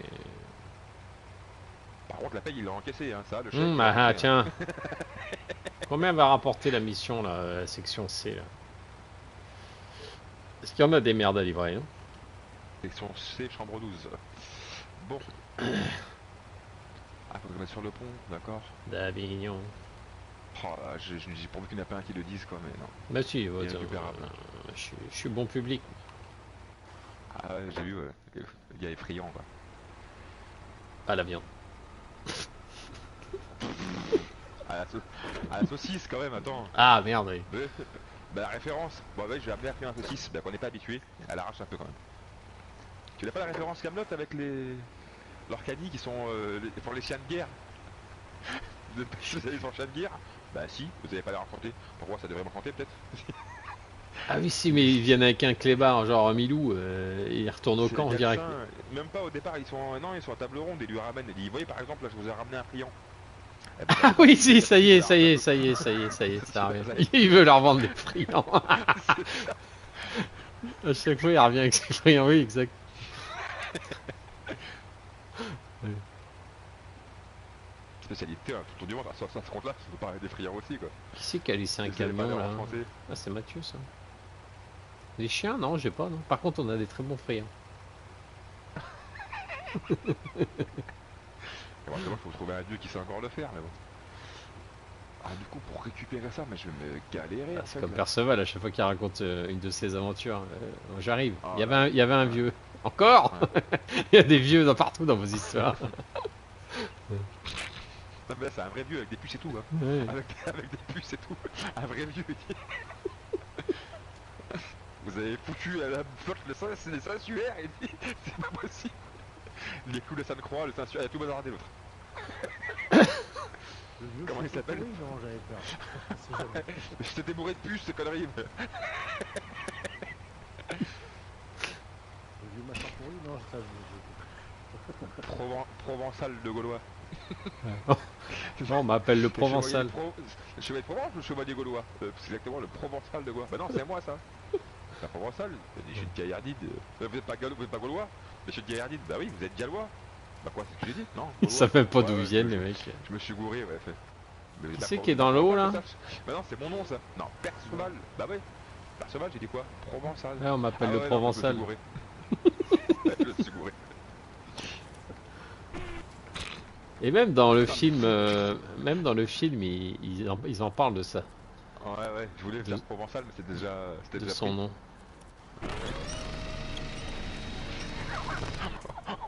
Par contre la paye il l'a encaissé, hein, ça, le chèque. Ah, ah, tiens. Combien va rapporter la mission là, la section C là? Est-ce qu'il y en a des merdes à livrer, hein? Section C, chambre 12. Bon. Ah, faut que je mette sur le pont, d'accord. D'Avignon. Oh là, j'ai pourvu qu'il n'y en a pas un qui le dise quoi, mais non. Bah si, récupérable. je suis bon public. Ah ouais, j'ai vu, ouais. Le gars est friand quoi. Pas la viande. À la saucisse quand même, attends. Ah merde, oui. Bah la référence, bon ouais, je vais amener à faire un saucisse, bah qu'on n'est pas habitué, elle arrache un peu quand même. Tu n'as pas la référence Camelot avec les... leurs caddies qui sont pour les chiens de guerre? Vous êtes pas spécialisés sur les chiens de guerre? Bah si, vous n'avez pas l'air raconter. Pourquoi ça devrait me raconter peut-être? Ah oui, si, mais ils viennent avec un clébard, genre Milou, et ils retournent au C'est camp en le direct. garçon, même pas au départ, ils sont non, ils sont à table ronde et ils lui ramènent. Et dit, voyez par exemple là je vous ai ramené un friand. Eh ben, Ah oui, si, ça y est, ça y est, ça y est, ça y est, ça y est, ça revient. Il veut leur vendre des friands. À chaque fois, il revient avec ses friands, oui, exact. spécialité, hein, tout au du monde, ça se compte là, ça peut parler des friands aussi quoi. Qui c'est qui a laissé un Vous avez pas camion l'air là? enchanté. Ah, c'est Mathieu ça. Les chiens, non, j'ai pas, non. Par contre, on a des très bons friands. Éventuellement, il faut trouver un dieu qui sait encore le faire, mais bon. Ah, du coup, pour récupérer ça, mais je vais me galérer. Ah, en c'est fait, comme là. Perceval à chaque fois qu'il raconte une de ses aventures. J'arrive. Ah, Il y avait un vieux. Encore Il y a des vieux partout dans vos histoires. Non, mais là, c'est un vrai vieux avec des puces et tout. Hein. Ouais. Avec des puces et tout. Un vrai vieux. Vous avez foutu à la flotte les Saint-Suaire et dit c'est pas possible. Les coups de Sainte-Croix, le Saint-Suaire, il a tout bazardé l'autre. Le vieux Comment il chauffeur s'appelle? pourri, non, j'avais peur. C'est jamais. Je t'étais bourré de puces, ces conneries. Mais... Le vieux machin pourri, non, ça Provençal de Gaulois. Non, on m'appelle le Provençal. Le chevalier de Provence ou le chevalier gaulois? C'est exactement le Provençal de Gaulois. Bah non, c'est moi ça. C'est Provençal. Je suis de Gaillardide. Vous êtes pas Gaulois? Monsieur de Gaillardide, bah oui, vous êtes Gallois. Bah quoi, c'est ce que j'ai dit? Non. Ils savent même pas Ouais, d'où ouais, ils viennent, je- les mecs. Je me suis gouré, ouais. Fait. Mais Qui la c'est Pro- qui est dans l'eau, là? Bah non, c'est mon nom ça. Non, Perceval. Bah ouais. Perceval, j'ai dit quoi? Provençal. Ouais, on m'appelle Ah le ouais, non, Provençal. je me suis gouré. Je me suis gouré. Et même dans le film, ils en parlent de ça, Ouais, je voulais faire Provençal, mais c'était de déjà son pris. nom.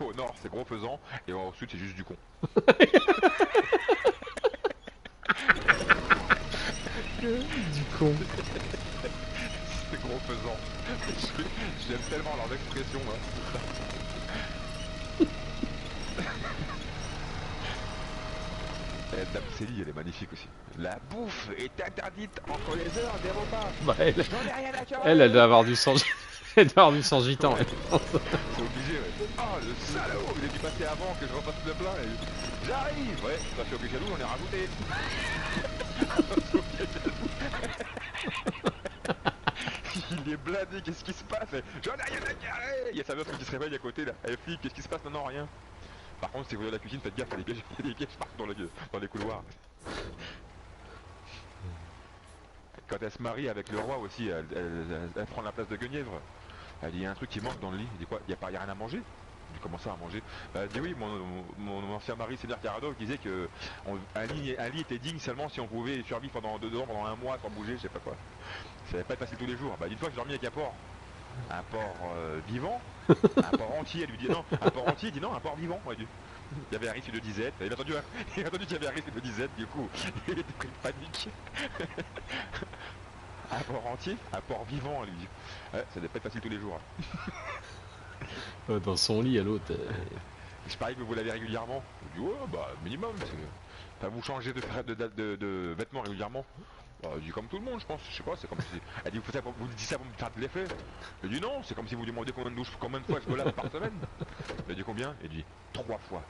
Au nord, c'est gros faisant, et au sud, c'est juste du con. Du con. C'est gros faisant. J'aime tellement leurs expressions, là. Et Dame Célie, elle est magnifique aussi. La bouffe est interdite entre les heures des repas. Bah, elle, J'en ai rien à carrer. elle doit avoir du sang. Elle doit avoir du sang gitan. Elle. C'est obligé, ouais. Oh, le salaud, il a dû passer avant que je repasse le plat. Et... J'arrive. Ouais, ça fait au Béchalou, j'en ai rajouté. Il est blindé, qu'est-ce qui se passe? J'en ai rien à carrer. Il y a sa meuf qui se réveille à côté là. Elle flippe, qu'est-ce qui se passe? Non, non, rien. Par contre, si vous voulez la cuisine, faites gaffe, il y a des pièges partout dans les couloirs. Quand elle se marie avec le roi aussi, elle prend la place de Guenièvre. Elle dit, il y a un truc qui manque dans le lit. Elle dit quoi? Il n'y a rien à manger? Je dis, comment ça à manger? Bah, elle dit oui, mon ancien mari, Seigneur Carado, disait que un lit était digne seulement si on pouvait survivre pendant 2 ans, pendant un mois sans bouger, je sais pas quoi. Ça va pas être facile tous les jours. Bah, une fois que j'ai dormi avec un porc vivant, un porc entier, elle lui dit non, un porc entier, il dit non, un porc vivant, elle dit. Il y avait un risque de disette, il a entendu qu'il y avait un risque de disette, du coup, il était pris de panique. Un porc entier, un porc vivant, elle lui dit. Ouais, ça doit pas être facile tous les jours. Dans son lit à l'autre. Je parie que vous l'avez régulièrement. Je dis ouais, bah minimum. Enfin, vous changez de vêtements régulièrement. Bah, je dis comme tout le monde, je pense. Je sais pas, c'est comme si. Elle dit vous dites ça pour me faire de l'effet. Je dis non, c'est comme si vous demandez combien de fois je me lave par semaine. Elle dit combien? Elle dit 3 fois.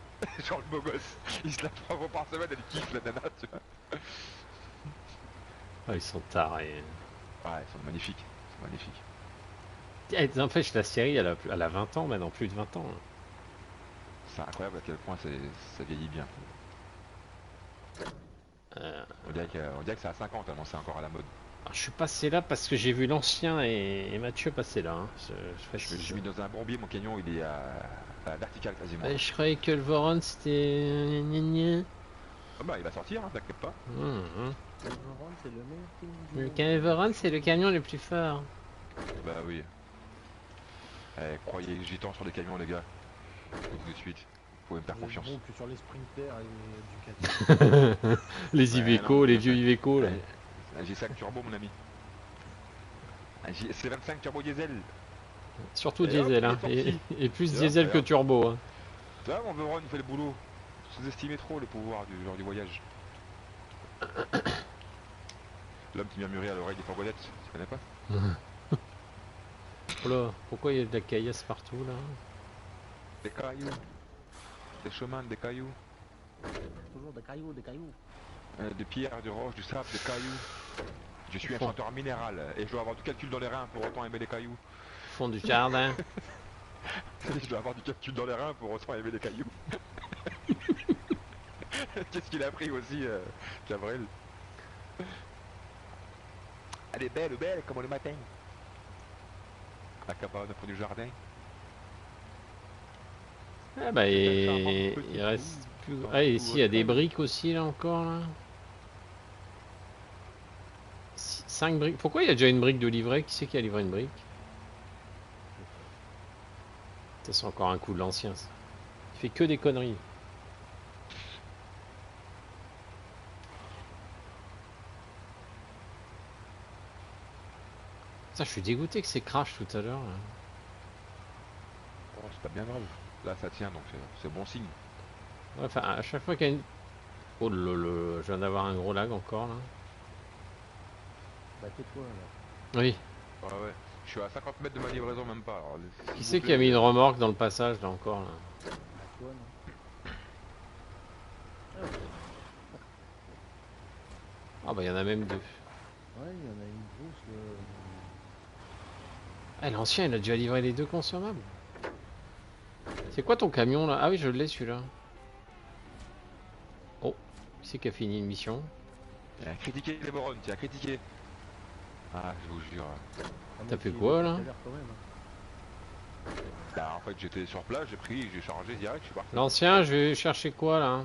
Genre le beau gosse. Il se lave 3 fois par semaine, elle kiffe la nana, tu vois. Ah, ils sont tarés. Ouais, ils sont magnifiques. Ils sont magnifiques. N'empêche, la série, elle a 20 ans maintenant, plus de 20 ans. C'est incroyable à quel point ça vieillit bien. On dirait que c'est à 50 tellement c'est encore à la mode. Alors, je suis passé là parce que j'ai vu l'ancien et Mathieu passer là. Hein. Je suis mis dans un bourbier, mon canyon il est à la verticale quasiment. Je croyais que le Voron c'était... Ah bah il va sortir, hein, t'inquiète pas. Le Voron, c'est le meilleur film du monde. Le Voron c'est le camion le plus fort. Bah oui. Croyez gitan sur les camions les gars. Tout de suite. Vous pouvez me faire confiance. Bon que sur les sprinters et Ducati. Les Iveco, les vieux Iveco là. Un G5 turbo mon ami. C'est 25 turbo diesel. Surtout Et diesel, hop, hein. il est sorti. Et plus Et diesel hop, que et hop. turbo. Hein. Là mon Veuron il fait le boulot. Sous-estimez trop le pouvoir du voyage. L'homme qui murmurait à l'oreille des fourgonnettes, tu connais pas? Oh là, pourquoi il y a de la caillasse partout là? Des cailloux. Des chemins, des cailloux. Toujours des cailloux, des cailloux. Des pierres, de roches, du sable, des cailloux. Je suis un chanteur minéral et je dois avoir du calcul dans les reins pour autant aimer les cailloux. Fond du jardin. Je dois avoir du calcul dans les reins pour autant aimer les cailloux. Qu'est-ce qu'il a pris aussi, Gabriel? Elle est belle, comme le matin. La cabane au fond du jardin. Ah bah il reste plus... Ah et ici il y a des briques aussi là encore là. 5 briques. Pourquoi il y a déjà une brique de livret? Qui c'est qui a livré une brique? Ça c'est encore un coup de l'ancien ça. Il fait que des conneries. Ça je suis dégoûté que c'est crash tout à l'heure. Oh, c'est pas bien grave. Là ça tient donc c'est bon signe. Ouais, enfin à chaque fois qu'il y a une... Oh là, je viens d'avoir un gros lag encore là. Bah tais-toi là. Oui. Ouais ouais. Je suis à 50 mètres de ma livraison même pas. Alors, Qui c'est qui a mis une remorque dans le passage là encore là? Bah toi non. Ah bah il y en a même 2. Ouais, il y en a une grosse. Ah l'ancien il a déjà livré les 2 consommables. C'est quoi ton camion là? Ah oui je l'ai celui-là. Oh, qui c'est qui a fini une mission? Critiquer les Voron, tiens, critiquer. Ah je vous jure. T'as fait quoi, là? Quand même, hein. Bah en fait j'étais sur place, j'ai chargé direct, je suis parti. L'ancien je vais chercher quoi là?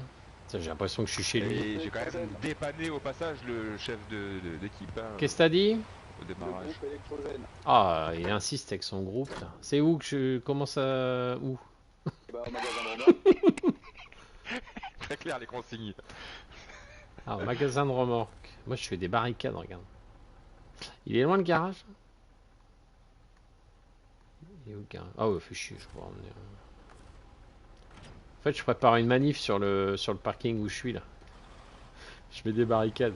J'ai l'impression que je suis chez lui. Et j'ai quand même dépanné au passage le chef d'équipe hein, Qu'est-ce que t'as dit? au Le démarrage. groupe électrogène. Ah il insiste avec son groupe là. C'est où que je commence à... Où? Bah, au magasin de remorque. Très clair les consignes. Ah magasin de remorque. Moi je fais des barricades regarde. Il est loin le garage? Il est où le garage? Ah ouais fait chier je pourrais emmener. En fait je prépare une manif sur le parking où je suis là. Je mets des barricades.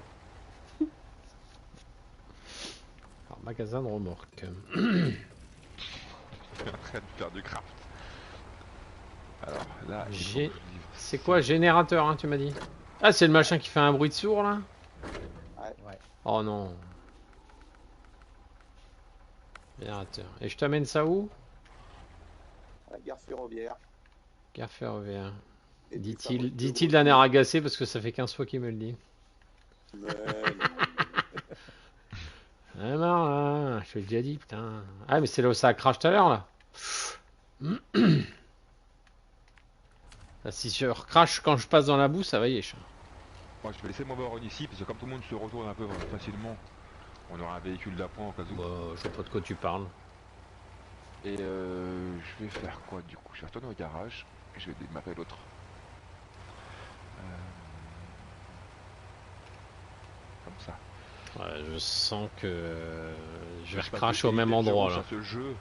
Alors, magasin de remorque. en train de faire du craft. Alors là, il faut J'ai- que je livre. C'est quoi, générateur, hein, tu m'as dit? Ah, c'est le machin qui fait un bruit de sourd, là? Ouais. Oh non. Générateur. Et je t'amène ça où? À la gare ferroviaire. Gare ferroviaire. Et tu Dit-il fabriques dit-il le d'un air gros agacé parce que ça fait 15 fois qu'il me le dit. tuyau. Mais non. Ah non, là, je te l'ai déjà dit, putain. Ah, mais c'est là où ça crache tout à l'heure, là. Là, si je recrache quand je passe dans la boue, ça va y est. Moi, je vais laisser mon run ici, parce que comme tout le monde se retourne un peu facilement, on aura un véhicule d'appoint au cas où. Bah, je sais pas de quoi tu parles. Et je vais faire quoi du coup? Je vais retourner au garage, et je vais démarrer l'autre. Comme ça. Ouais, je sens que je vais Je passe recracher des au même qualités de endroit, jeu là. à ce jeu,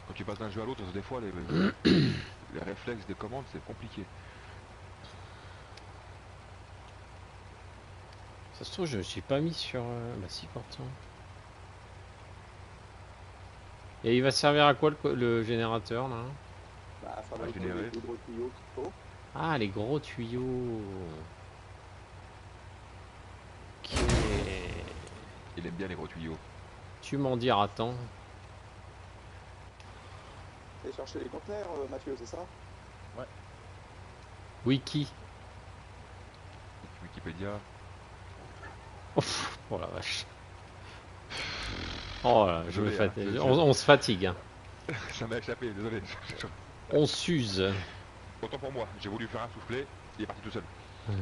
quand tu passes d'un jeu à l'autre, des fois les réflexes des commandes, c'est compliqué. Ça se trouve, je me suis pas mis sur... Bah si, pourtant. Et il va servir à quoi le générateur, là? Bah, fabriquer générer. les gros tuyaux qu'il faut. Ah, les gros tuyaux. Ok. Il aime bien les gros tuyaux. Tu m'en diras tant. T'es chercher les conteneurs, Mathieu, c'est ça? Wiki. Wikipédia. Ouf, oh la vache. Oh là, je me Désolé, hein, fatigue. je- On se fatigue, hein. Ça m'a échappé, désolé. On s'use. Autant pour moi, j'ai voulu faire un soufflet, il est parti tout seul. Ouais.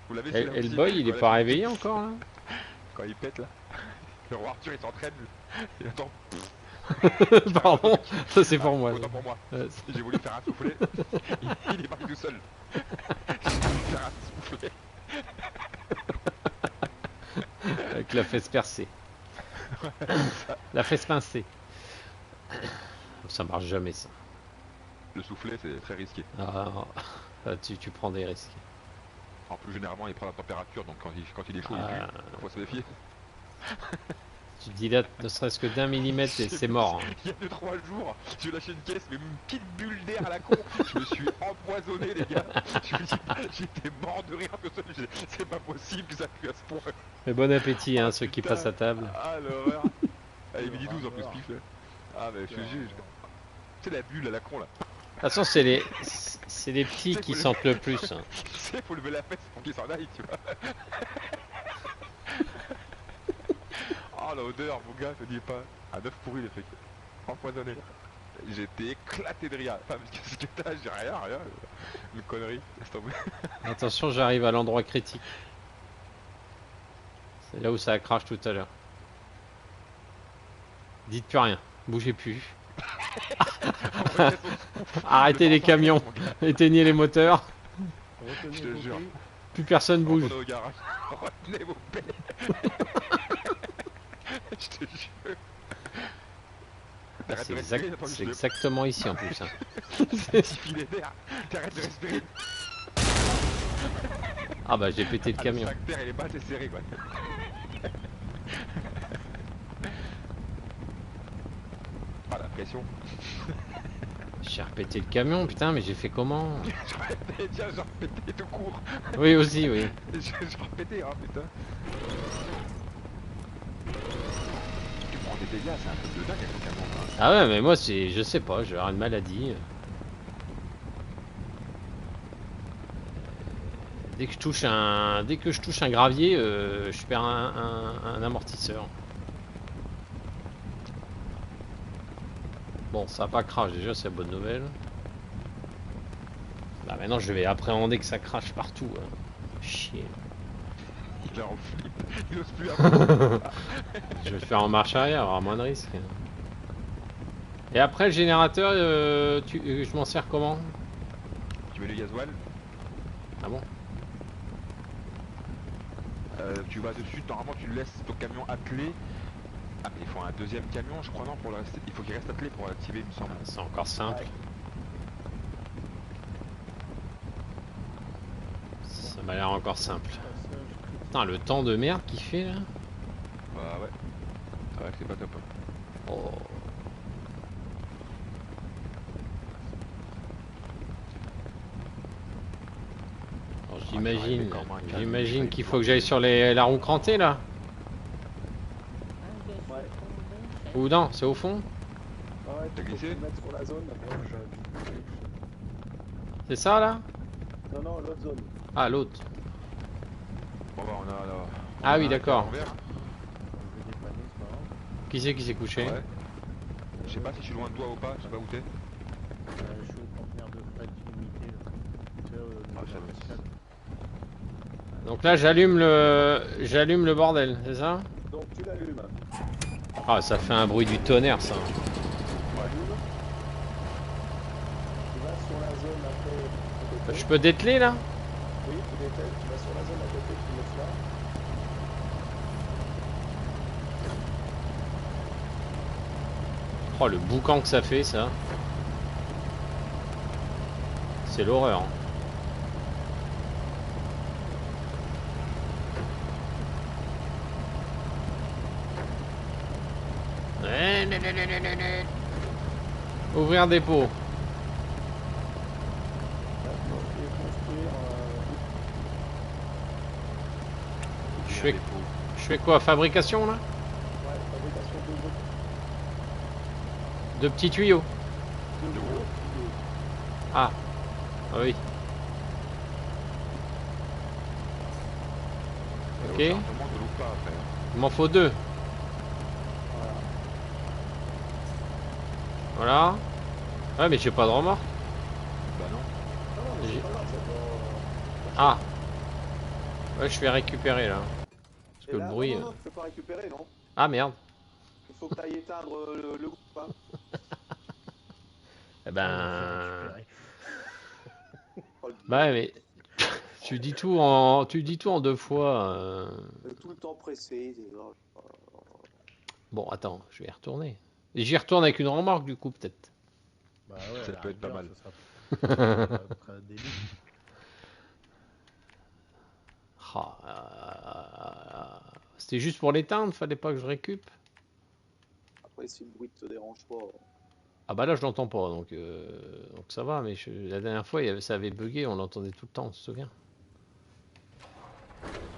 Vous l'avez Et celui-là le aussi, boy, il est quand pas réveillé encore, là? Quand il pète là. Le roi Arthur il s'entraîne. Il attend. Pardon, ça c'est pour moi. Autant pour moi. Euh, J'ai voulu faire un soufflet, il est parti tout seul. J'ai voulu faire un soufflet. Avec la fesse percée. La fesse pincée. Ça marche jamais, ça. Le soufflet c'est très risqué. Ah, tu prends des risques. En plus généralement il prend la température donc quand il est chaud il Ah. pue. Faut se méfier. Tu dis là, ne serait-ce que d'un millimètre, et c'est mort, hein. Il y a 2-3 jours, j'ai lâché une caisse mais une petite bulle d'air à la con. Je me suis empoisonné les gars. J'étais mort de rire que c'est pas possible que ça pue à ce point. Mais bon appétit, hein, ceux qui putain. passent à table. Ah l'horreur. Ah, il midi 12 en plus pif là. Ah mais je te jure. C'est la bulle à la con là. De toute façon, c'est les petits qui sentent le plus, hein. Tu sais, faut lever la fesse pour qu'il s'en aille, tu vois. Oh l'odeur, mon gars, te dis pas. À 9 pourri les trucs. Empoisonné. J'étais éclaté de rire. Enfin, qu'est-ce que t'as? J'ai rien. Une connerie. Laisse tomber. Attention, j'arrive à l'endroit critique. C'est là où ça crache tout à l'heure. Dites plus rien, bougez plus. Arrêtez les camions, éteignez les moteurs, Retenez Je te vos jure. culs. plus personne bouge. Retournez au garage. Retenez vos paix. Je te jure. T'arrêtes de respirer, attends, C'est je te exactement ici en plus, hein. petit filet d'air. T'arrêtes de respirer. Ah bah j'ai pété le Ah, camion. Le sphincter, il est pas assez serré quoi. Ah la pression. J'ai repété le camion, putain, mais j'ai fait comment? Tiens, j'ai repété tout court. Oui aussi, oui. J'ai repété, hein, putain. Tu prends des dégâts, c'est un truc de dingue avec le camion. Hein. Ah ouais, mais moi c'est, je sais pas, j'ai une maladie. Dès que je touche un gravier, je perds un amortisseur. Bon, ça va pas crash déjà, c'est la bonne nouvelle. Bah maintenant je vais appréhender que ça crache partout. Hein. Chier. Il est en flip, il ose plus avancer. Je vais le faire en marche arrière, avoir moins de risques. Et après le générateur, je m'en sers comment? Tu mets le gasoil, Ah bon? tu vas dessus, normalement tu laisses ton camion attelé. Ah mais il faut un deuxième camion je crois non pour le rester. Il faut qu'il reste attelé pour l'activer il me semble. C'est encore simple. Ça m'a l'air encore simple. Ouais, Putain, le temps de merde qu'il fait là. Bah ouais. C'est vrai que c'est pas top. Oh. Alors, j'imagine qu'il faut que j'aille sur la roue crantée là. Ouais. Ou non, c'est au fond. Ouais, T'as faut glissé te mettre sur la zone. C'est ça là? Non, non, l'autre zone. Ah, l'autre. Bon bah on a là. Ah oui, d'accord. Je vais dépanner, c'est pas grave. Qui c'est qui s'est couché? Ouais. Je sais pas si je suis loin de toi ou pas, je sais pas où t'es. Je suis au conteneur de fret limité là. Tu sais, Ah, de ça la va. cascade. Donc là, j'allume le bordel, c'est ça? Donc tu l'allumes. Ah, ça fait un bruit du tonnerre ça. Tu allumes. Tu vas sur la zone après. À côté. Je peux dételer là? Oui, tu détectes, tu vas sur la zone à côté, tu laisses là. Oh, le boucan que ça fait ça. C'est l'horreur. Ouvrir dépôt. Maintenant, tu vas construire. Je fais quoi? Fabrication là? Ouais, fabrication de gros. De petits tuyaux. De gros tuyaux. Ah. Ah oui. Ok. Tout le monde ne l'ouvre pas après. Il m'en faut 2. Voilà. Voilà. Ouais, mais j'ai pas de remorque. Bah non. Non, non, mais c'est pas grave, ça doit. Ah. Ouais, je vais récupérer là. Parce Et que là, le bruit. non, non, tu peux pas récupérer, non. Ah merde. Il faut que tu ailles éteindre le groupe. Hein. Eh Ah, il m'a fait ben. récupérer. Oh, le Bah ouais, mais. Tu dis tout en 2 fois. tout le temps pressé. Bon, attends, je vais y retourner. Et j'y retourne avec une remorque du coup, peut-être. Bah ouais, Ça à la peut être pas rigueur, mal. ça sera très débile. C'était juste pour l'éteindre, fallait pas que je récup. Après, si le bruit te dérange pas. Ah bah là je l'entends pas, donc ça va, mais la dernière fois ça avait bugué, on l'entendait tout le temps, on se souvient.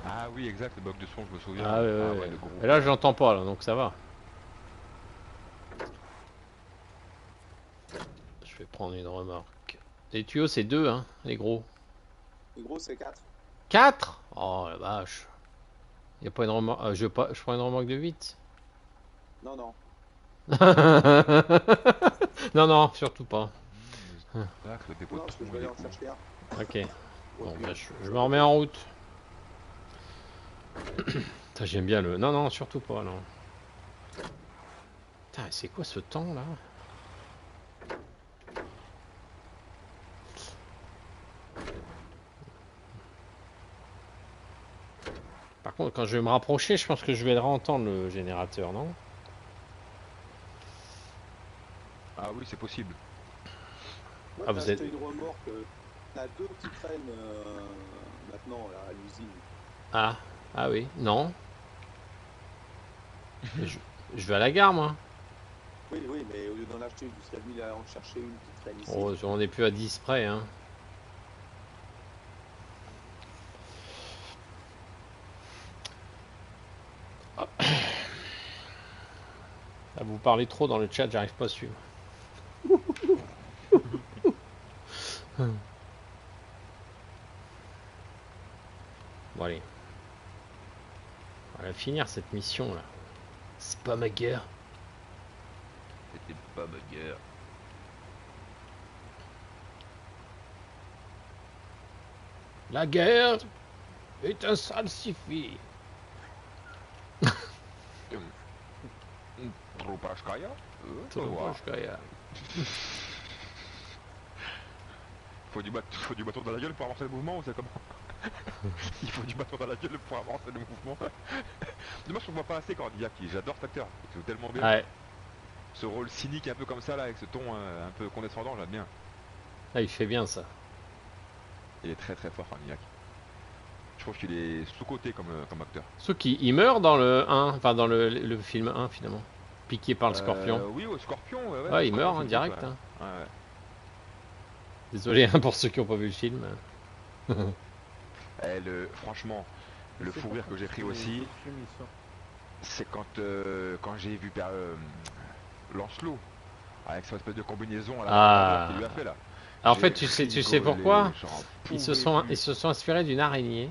Ah oui, exact, le bug de son, je me souviens. Ah ouais, ouais, le gros. Et là je l'entends pas, là, donc ça va. Je vais prendre une remorque. Les tuyaux c'est 2, hein, les gros. Le gros, c'est 4. 4? Oh la vache. Y a pas une remorque. Je prends une remorque de 8. Non, non. Non, non, surtout pas. Exact, le dépôt Non, de parce que tronc, je vais il aller est en cool. chercher un. Ok. Bon, Ok. bah, je me remets en route. Putain, j'aime bien le. Non, non, surtout pas, non. Putain, c'est quoi ce temps là? Par contre, quand je vais me rapprocher, je pense que je vais le réentendre le générateur, non? Ah oui, c'est possible. Ouais, Ah, t'as vous êtes- acheté une remorque. T'as 2 qui traînent maintenant là, à l'usine. Ah, ah oui, non. Je vais à la gare, moi. Oui, oui, mais au lieu d'en acheter une, tu serais venu en chercher une qui traîne ici. Oh, on n'est plus à 10 près, hein. Ah, vous parlez trop dans le chat, j'arrive pas à suivre. Bon, allez. On va finir cette mission là. C'est pas ma guerre. C'était pas ma guerre. La guerre est un salsifis. Tropashkaya Tropashkaya. Faut du bâton dans la gueule pour avancer le mouvement ou c'est comment? Il faut du bâton dans la gueule pour avancer le mouvement. Dommage qu'on voit pas assez Cordillac, j'adore cet acteur, il joue tellement bien. Ouais. Ce rôle cynique un peu comme ça là, avec ce ton un peu condescendant, j'aime bien. Ah, il fait bien ça. Il est très très fort Cordillac. trouve qu'il est sous-coté comme acteur. Sauf qu'il meurt dans le 1, enfin dans le film 1 finalement. Piqué par le scorpion. Oui, au scorpion, ouais. Ouais, il Scorpion, meurt c'est hein, le direct. truc, Hein. ouais. Ouais. Désolé hein, pour ceux qui n'ont pas vu le film. Franchement, Je le sais fou pas rire quand que j'ai pris les aussi, costumes, ils sont- c'est quand j'ai vu Lancelot, avec son espèce de combinaison à la Ah. qu'il lui a fait là. Alors en J'ai fait, tu sais rigolé, pourquoi j'en ils se pouvais sont inspirés d'une araignée.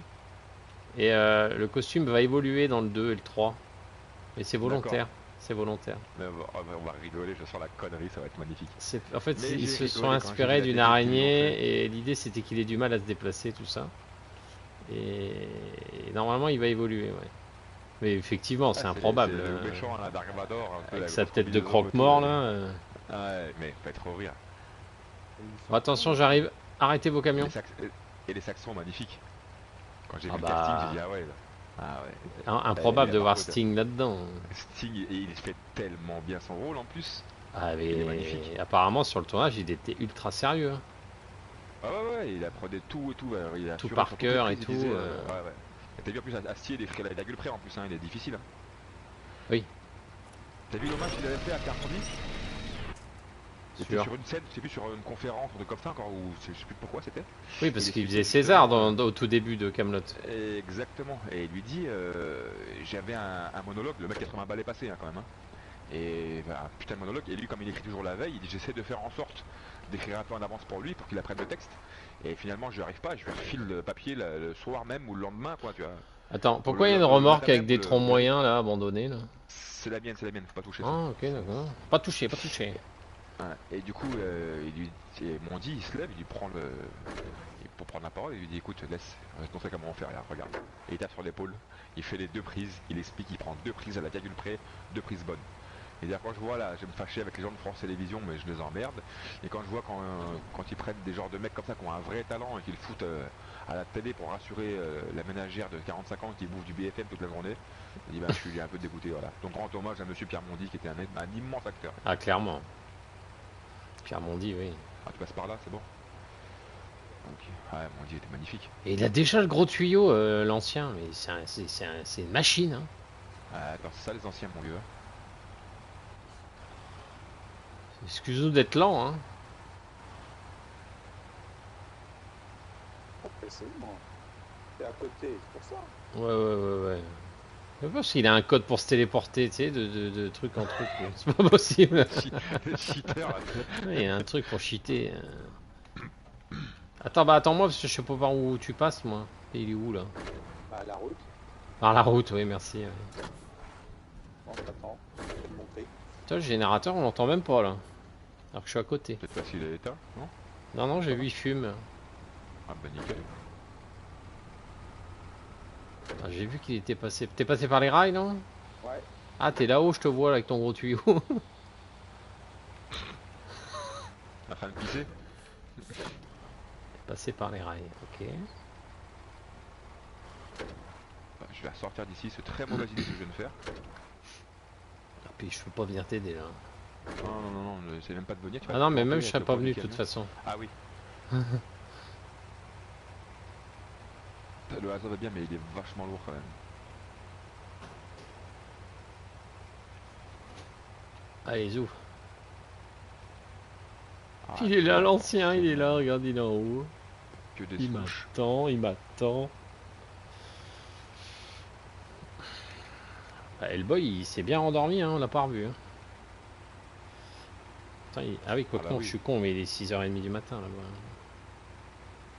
Et le costume va évoluer dans le 2 et le 3. Et c'est volontaire. C'est volontaire. Mais on va rigoler, je sens la connerie, ça va être magnifique. En fait, Mais ils j'ai se sont rigolé quand j'ai inspirés vu la d'une technique qu'ils lui ont araignée et l'idée c'était qu'il ait du mal à se déplacer, tout ça. Et normalement il va évoluer, ouais. Mais effectivement, c'est improbable. C'est le méchant à la Dark Vador, un peu Avec la sa grosse tête de combinaison, croque-mort tout. là. Ouais, mais fait trop rire. ils sont Bon, attention, cons, j'arrive. Arrêtez vos Et camions. les Saxons magnifiques. Quand j'ai Ah vu le bah. casting, j'ai dit ah ouais. Là. Ah ouais. Improbable il de a voir marqué, Sting là-dedans. Sting, et il fait tellement bien son rôle en plus. Ah, Il est mais magnifique. apparemment sur le tournage il était ultra sérieux. Hein. Ah ouais, il a prodé tout et tout. Il a Tout assuré par sur toutes les cœur et prises, tout, il disait, ouais. Et t'as vu en plus Astier, il est frais la gueule près en plus, hein, il est difficile. Hein. Oui. T'as vu l'hommage qu'il avait fait à Carpentry? C'était Sûr. sur une scène, je sais plus, sur une conférence de comme ça encore, ou je sais plus pourquoi c'était. Oui, parce Il qu'il expliquait faisait César justement, au tout début de Camelot. Exactement. Et il lui dit, j'avais un monologue, le mec 80 balles est passé hein, quand même. Hein. Et un putain de monologue, et lui comme il écrit toujours la veille, il dit j'essaie de faire en sorte d'écrire un peu en avance pour lui, pour qu'il apprenne le texte. Et finalement je n'y arrive pas, je lui file le papier le soir même ou le lendemain quoi, tu vois. Attends, pourquoi il y a une remorque avec des troncs moyens là abandonnés là? C'est la mienne, faut pas toucher ça. Ah, ok, d'accord. Pas touché, pas touché. Ouais. Et du coup, Mondi il se lève, il lui prend pour prendre la parole, il lui dit écoute, laisse, je te montrer comment on fait, regarde. Et il tape sur l'épaule, il fait les 2 prises, il explique, il prend 2 prises à la virgule près, 2 prises bonnes. Et dire quand je vois là, je vais me fâcher avec les gens de France Télévisions, mais je les emmerde. Et quand je vois quand ils prennent des genres de mecs comme ça qui ont un vrai talent et qu'ils le foutent à la télé pour rassurer la ménagère de 45 ans qui bouffe du BFM toute la journée, je dis bah, je suis un peu dégoûté, voilà. Donc grand hommage à monsieur Pierre Mondi qui était un immense acteur. Ah, clairement. Pierre Mondi, oui. Ah tu passes par là, c'est bon. Ok. Ouais, Mondi était magnifique. Et il a déjà le gros tuyau, l'ancien, mais c'est une machine. Hein. Attends, c'est ça les anciens mon vieux. Excuse-nous d'être lent. Hein. Après, c'est bon. T'es à côté, c'est pour ça. Ouais. Mais parce qu'il a un code pour se téléporter, tu sais, de truc en truc. C'est pas possible. Cheater. Ouais, il y a un truc pour cheater. Attends-moi, parce que je sais pas par où tu passes, moi. Et il est où, là? Bah, la route, Par la route, oui, merci. Ouais. on t'attend. Je vais te montrer. Toi, le générateur, on l'entend même pas, là. Alors que je suis à côté. Peut-être pas s'il est éteint, non? Non, j'ai vu, il fume. Ah bah nickel. Ah, j'ai vu qu'il était passé. T'es passé par les rails, non? Ouais. Ah, t'es là-haut, je te vois, là, avec ton gros tuyau. En train de pisser? Passé par les rails, ok. Bah, je vais ressortir d'ici, c'est très mauvaise idée ce que je viens de faire. Ah, puis je peux pas venir t'aider, là. Non, c'est même pas de venir. Ah non, mais même je serais pas venu, de toute façon. Ah oui. Le hasard va bien, mais il est vachement lourd quand même. Allez, zou. Ah, Il est là, l'ancien, il est là, regarde, il est en haut. Que des Il souches. m'attend. Ah, Hellboy, il s'est bien endormi, hein, on l'a pas revu. Hein. Attends, ah oui, quoi que Ah bah non, oui. je suis con, mais il est 6h30 du matin là-bas.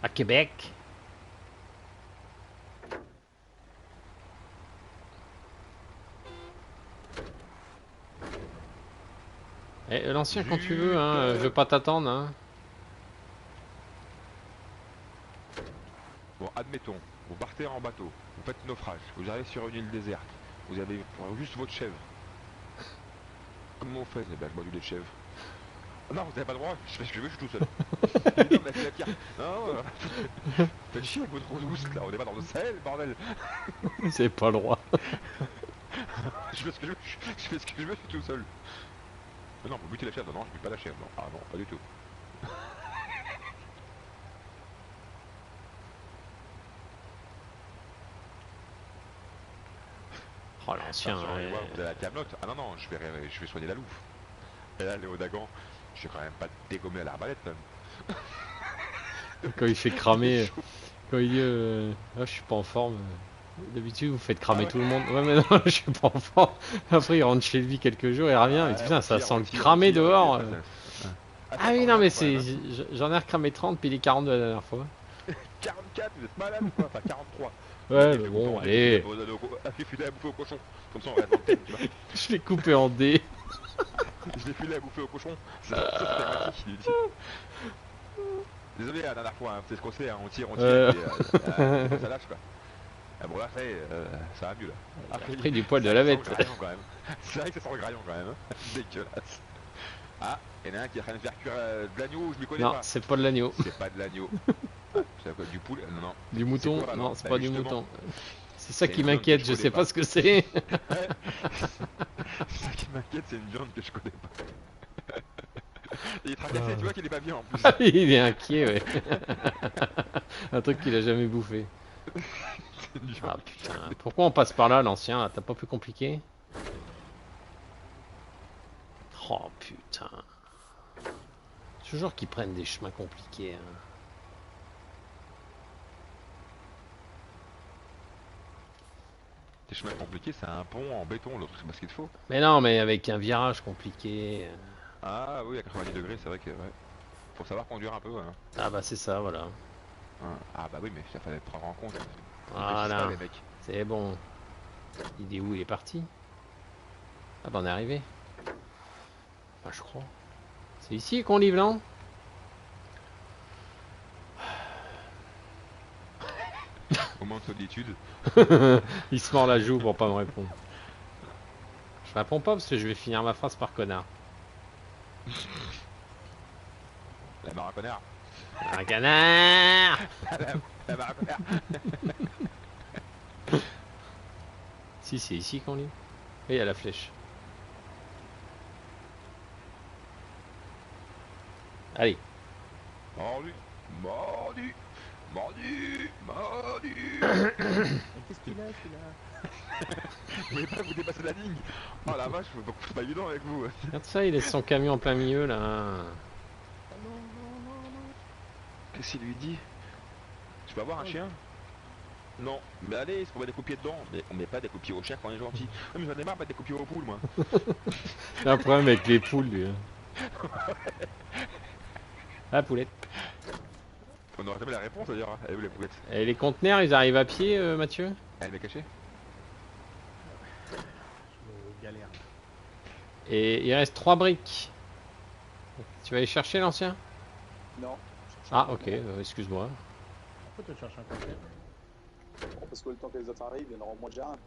À Québec. L'ancien quand tu veux, hein, je veux pas t'attendre. Hein. Bon, admettons, vous partez en bateau, vous faites naufrage, vous arrivez sur une île déserte, vous avez juste votre chèvre. Comment on fait? Eh ben, je bois du lait de chèvre. Ah non, vous n'avez pas le droit, je fais ce que je veux, je suis tout seul. Non, mais c'est la pire. Non, faites chier avec votre rose douce là, on est pas dans le Sahel, bordel. C'est pas le droit. Je fais ce que je veux, je fais ce que je veux, je suis tout seul. Mais non, vous butez la chèvre, non, je bute pas la chèvre, non. Ah non, pas du tout. l'ancien. Attention, Ouais. et voilà, vous avez la Camelot. Ah non, non, je vais soigner la louve. Et là, Léo Dagan, je vais quand même pas dégommer à l'arbalète quand même. Quand il fait Il est cramer, chaud. quand il dit ah, je suis pas en forme. D'habitude, vous faites cramer Ah ouais. tout le monde. Ouais, mais non, je suis pas en forme. Après, il rentre chez lui quelques jours, il revient. Il dit, putain, ça sent le cramé dehors. Ah oui, non, mais c'est, j'en ai recramé 30, puis les 40 de la dernière fois. 44, vous êtes malade ou quoi? Enfin 43. Ouais, mais bon, allez, J'ai filé à bouffer au cochon. Comme ça on reste dans le thème, tu vois. je l'ai coupé en dés. Je l'ai filé à bouffer au cochon. Ça c'est thématique, il dit. Désolé la dernière fois, hein, c'est ce qu'on sait, hein, on tire, et ça lâche quoi. Ah bon là ça y est, ça va mieux là. Après du poil de la bête. C'est vrai que ça sent le graillon quand même. Hein. Dégueulasse. Ah, il y en a un qui est en train de faire cuire de l'agneau, je m'y connais Non, pas. c'est pas de l'agneau. C'est pas de l'agneau. Ah, c'est quoi, du poulet? Non, non. Du mouton? Quoi, Non, alors c'est Bah, pas du justement. mouton. C'est ça C'est qui une viande m'inquiète, que je je sais connais pas pas. ce que c'est. C'est ça qui m'inquiète, c'est une viande que je connais pas. Il est tracassé, Ah. tu vois qu'il est pas bien en plus. Il est inquiet, ouais. Un truc qu'il a jamais bouffé. C'est une viande. Ah putain, pourquoi on passe par là, l'ancien? T'as pas plus compliqué? Oh putain. Toujours qu'ils prennent des chemins compliqués. Hein. Des chemins compliqués, c'est un pont en béton, l'autre c'est pas ce qu'il te faut. Mais non, mais avec un virage compliqué. Ah oui, à 90 degrés, c'est vrai que ouais. Faut savoir conduire un peu. Hein. Ah bah c'est ça, voilà. Ah bah oui, mais ça fallait prendre en compte. Voilà, Les mecs. c'est bon. Il est où? Il est parti? Ah bah on est arrivé. Enfin, je crois. C'est ici qu'on livre, non? Moment de solitude. Il se mord la joue pour pas me répondre. Je réponds pas parce que je vais finir ma phrase par connard. La barre à connard. Un canard! La barre à connard. Si, c'est ici qu'on livre. Et il y a la flèche. Allez. Mordu. Mordu. Mordu. Mordu. Qu'est-ce qu'il a celui-là? Vous voulez pas vous dépasser la ligne? Oh la vache, c'est pas évident avec vous. Regarde ça, il laisse son camion en plein milieu là. Qu'est-ce qu'il lui dit? Tu peux avoir un chien? Non. Mais allez, il se met des coupiers dedans. Mais on met pas des coupiers aux chiens quand on est gentil. Non mais j'en ai marre de mettre des coupiers aux poules moi. Il a un problème avec les poules lui. Hein. La poulette. On aurait jamais la réponse d'ailleurs. Elle est où la poulette? Et les conteneurs, ils arrivent à pied, Mathieu? Elle est cachée? Je galère. Et il reste 3 briques. Tu vas aller chercher l'ancien? Non. Ah ok, excuse-moi. Pourquoi tu cherches un conteneur? Bon, parce que le temps que les autres arrivent, il y en aura au moins déjà un.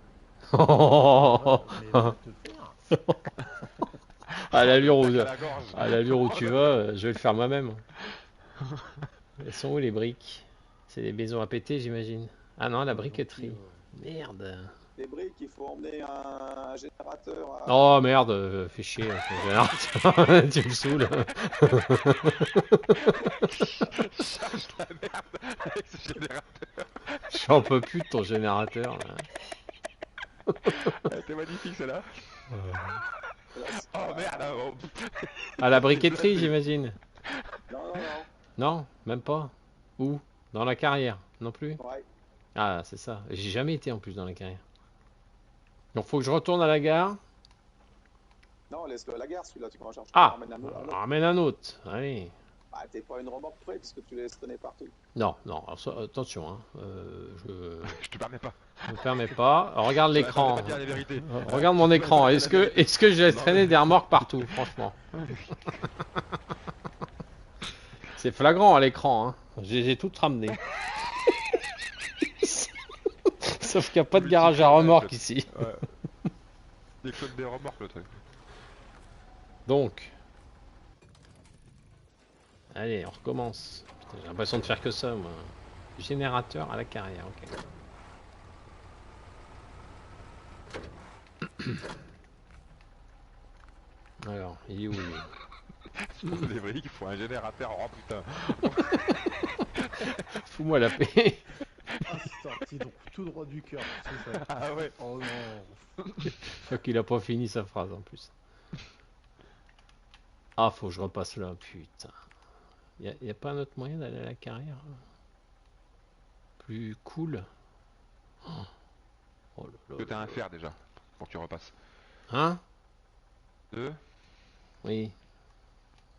Mais va te faire. À l'allure où, À la gorge. à l'allure où tu vas, je vais le faire moi-même. Elles sont où les briques? C'est des maisons à péter, j'imagine. Ah non, la briqueterie. Merde. Les briques, il faut emmener un générateur. Oh merde, fais chier. Tu me saoules. Charge la merde avec ce générateur. J'en peux plus de ton générateur. Là. Elle était magnifique celle-là. Oh merde. Oh. À la briqueterie, j'imagine. Non, non, non. Non, même pas. Où? Dans la carrière, non plus? Ouais. Ah, c'est ça. J'ai jamais été en plus dans la carrière. Donc faut que je retourne à la gare. Non, laisse-le à la gare, celui-là, tu vas en chercher. Ah, Ramène un autre. ramène un autre. Allez. Ah, t'es pas une remorque près, puisque tu laisses traîner partout. Non, non, alors attention, hein. Je te permets pas. Je me permets pas. Regarde l'écran. Je vais pas dire la vérité. Regarde mon écran. Est-ce que je laisse traîner des remorques partout, franchement? C'est flagrant à l'écran, hein. J'ai tout ramené. Sauf qu'il n'y a pas de garage à remorque ici. Ouais. Il flotte des remorques le truc. Donc. Allez, on recommence. Putain, j'ai l'impression de faire que ça, moi. Générateur à la carrière, ok. Alors, il est où lui? Pour des briques, il faut un générateur. Oh putain. Fous-moi la paix. Ah, Sorti tout droit du cœur, c'est ça. Ah ouais. Oh non. Faut qu'il a pas fini sa phrase en plus. Ah, faut que je repasse là, putain. Y a pas un autre moyen d'aller à la carrière plus cool? Oh là Que là t'as là un là. fer déjà, pour que tu repasses. Hein? 2, Oui.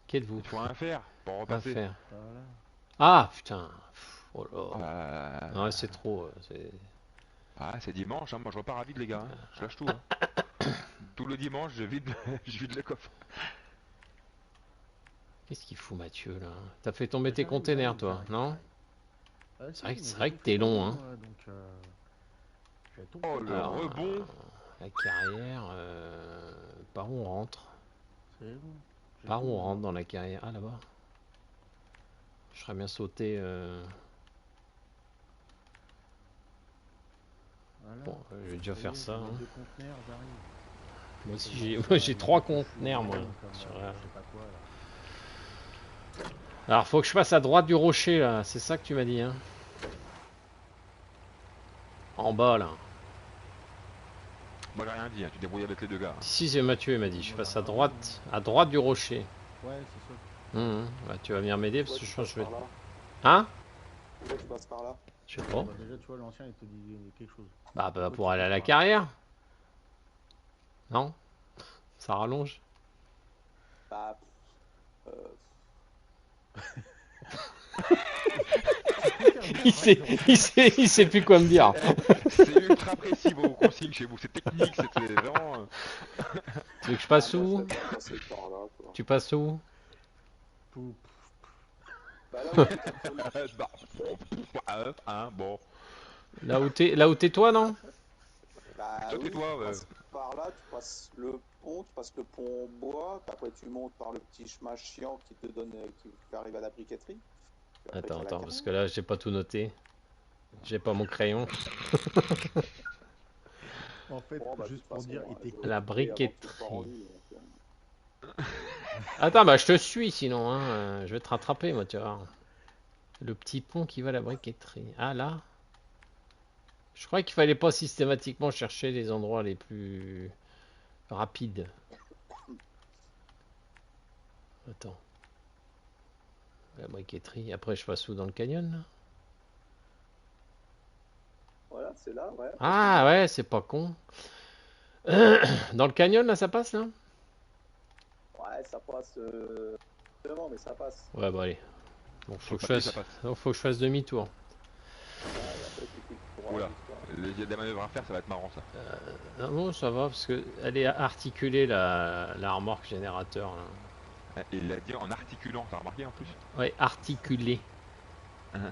Qui êtes-vous? il faut un fer pour À repasser. faire. Voilà. Ah, putain. Oh Oh là. là là. Ouais, c'est trop. C'est... Ah, c'est dimanche, hein. Moi je repars à vide les gars, hein. Je lâche tout. Hein. Tout le dimanche, je vide, je vide le coffre. Qu'est-ce qu'il fout Mathieu là? T'as fait tomber tes J'arrive, containers j'arrive, toi, j'arrive, non? j'arrive. Ah, si, C'est vrai que- mais c'est j'ai vrai tout que fait t'es long, moi-même, hein. moi, donc j'avais tout Oh fait. le Alors, rebond. la carrière, par où on rentre? C'est bon. J'ai Par tout, où on maintenant. rentre dans la carrière? Ah là-bas. Je serais bien sauté. Voilà. Bon, je vais déjà Ça y faire est, ça. j'ai mes Hein. 2 conteneurs, j'arrive. Moi aussi, Faut j'ai voir moi, ça, j'ai il 3 faut que je conteneurs, moi. fourre comme, Sur, je sais pas quoi là. Alors, faut que je fasse à droite du rocher, là. C'est ça que tu m'as dit, hein? En bas, là. Moi j'ai rien dit, hein. Tu te débrouilles avec les deux gars. Hein. Si, c'est Mathieu, il m'a dit. Je fasse à droite du rocher. Ouais, c'est ça. Bah, tu vas venir m'aider parce Ouais, que tu je pense que je passes vais. par là. Hein? Ouais, tu passes par là. Je sais pas. Bah, déjà, tu vois, l'ancien, il te dit quelque chose. Bah, Pourquoi pour tu aller à passes la par là? carrière? Non? Ça rallonge? Bah, euh, Il sait plus quoi me dire. C'est ultra précis vos consignes chez vous, c'est technique, c'était vraiment. Tu veux que je passe moi, où? je vais passer par là, quoi. Tu passes où? Pou- Bah là, ouais, t'as fait le- Hein, bon. Là où t'es toi, non? Bah Toi, oui, tais-toi, tu ouais. passes par là, tu passes le pont, tu passes le pont en bois, puis après tu montes par le petit chemin chiant qui te donne, qui arrive à la briqueterie. Puis après, tu as la Attends, parce carrière. que là, j'ai pas tout noté. J'ai pas mon crayon. En fait, Bon, bah, de juste toute pour façon, dire, il je t'écoute. vais La occuper avant que tu pars en briqueterie. ligne, donc, Attends, bah je te suis sinon, hein. Je vais te rattraper, moi, tu vois. Le petit pont qui va à la briqueterie. Ah là? Je crois qu'il fallait pas systématiquement chercher les endroits les plus rapides. Attends. La briqueterie. Après, je passe où dans le canyon, là? Voilà, c'est là, ouais. Ah ouais, c'est pas con. Dans le canyon, là, ça passe, là? Ouais, ça passe. Vraiment, mais ça passe. Ouais, bah allez. Bon, Sur le papier, ça passe. faut que je fasse demi-tour. Ouais, et après, tu cliques droit, Oula. jusqu'à- Il y a des manœuvres à faire, ça va être marrant ça. Non, non, ça va, parce que elle est articulée, la remorque générateur, là. Et il l'a dit en articulant, t'as remarqué en plus? Ouais, articulée. Hein.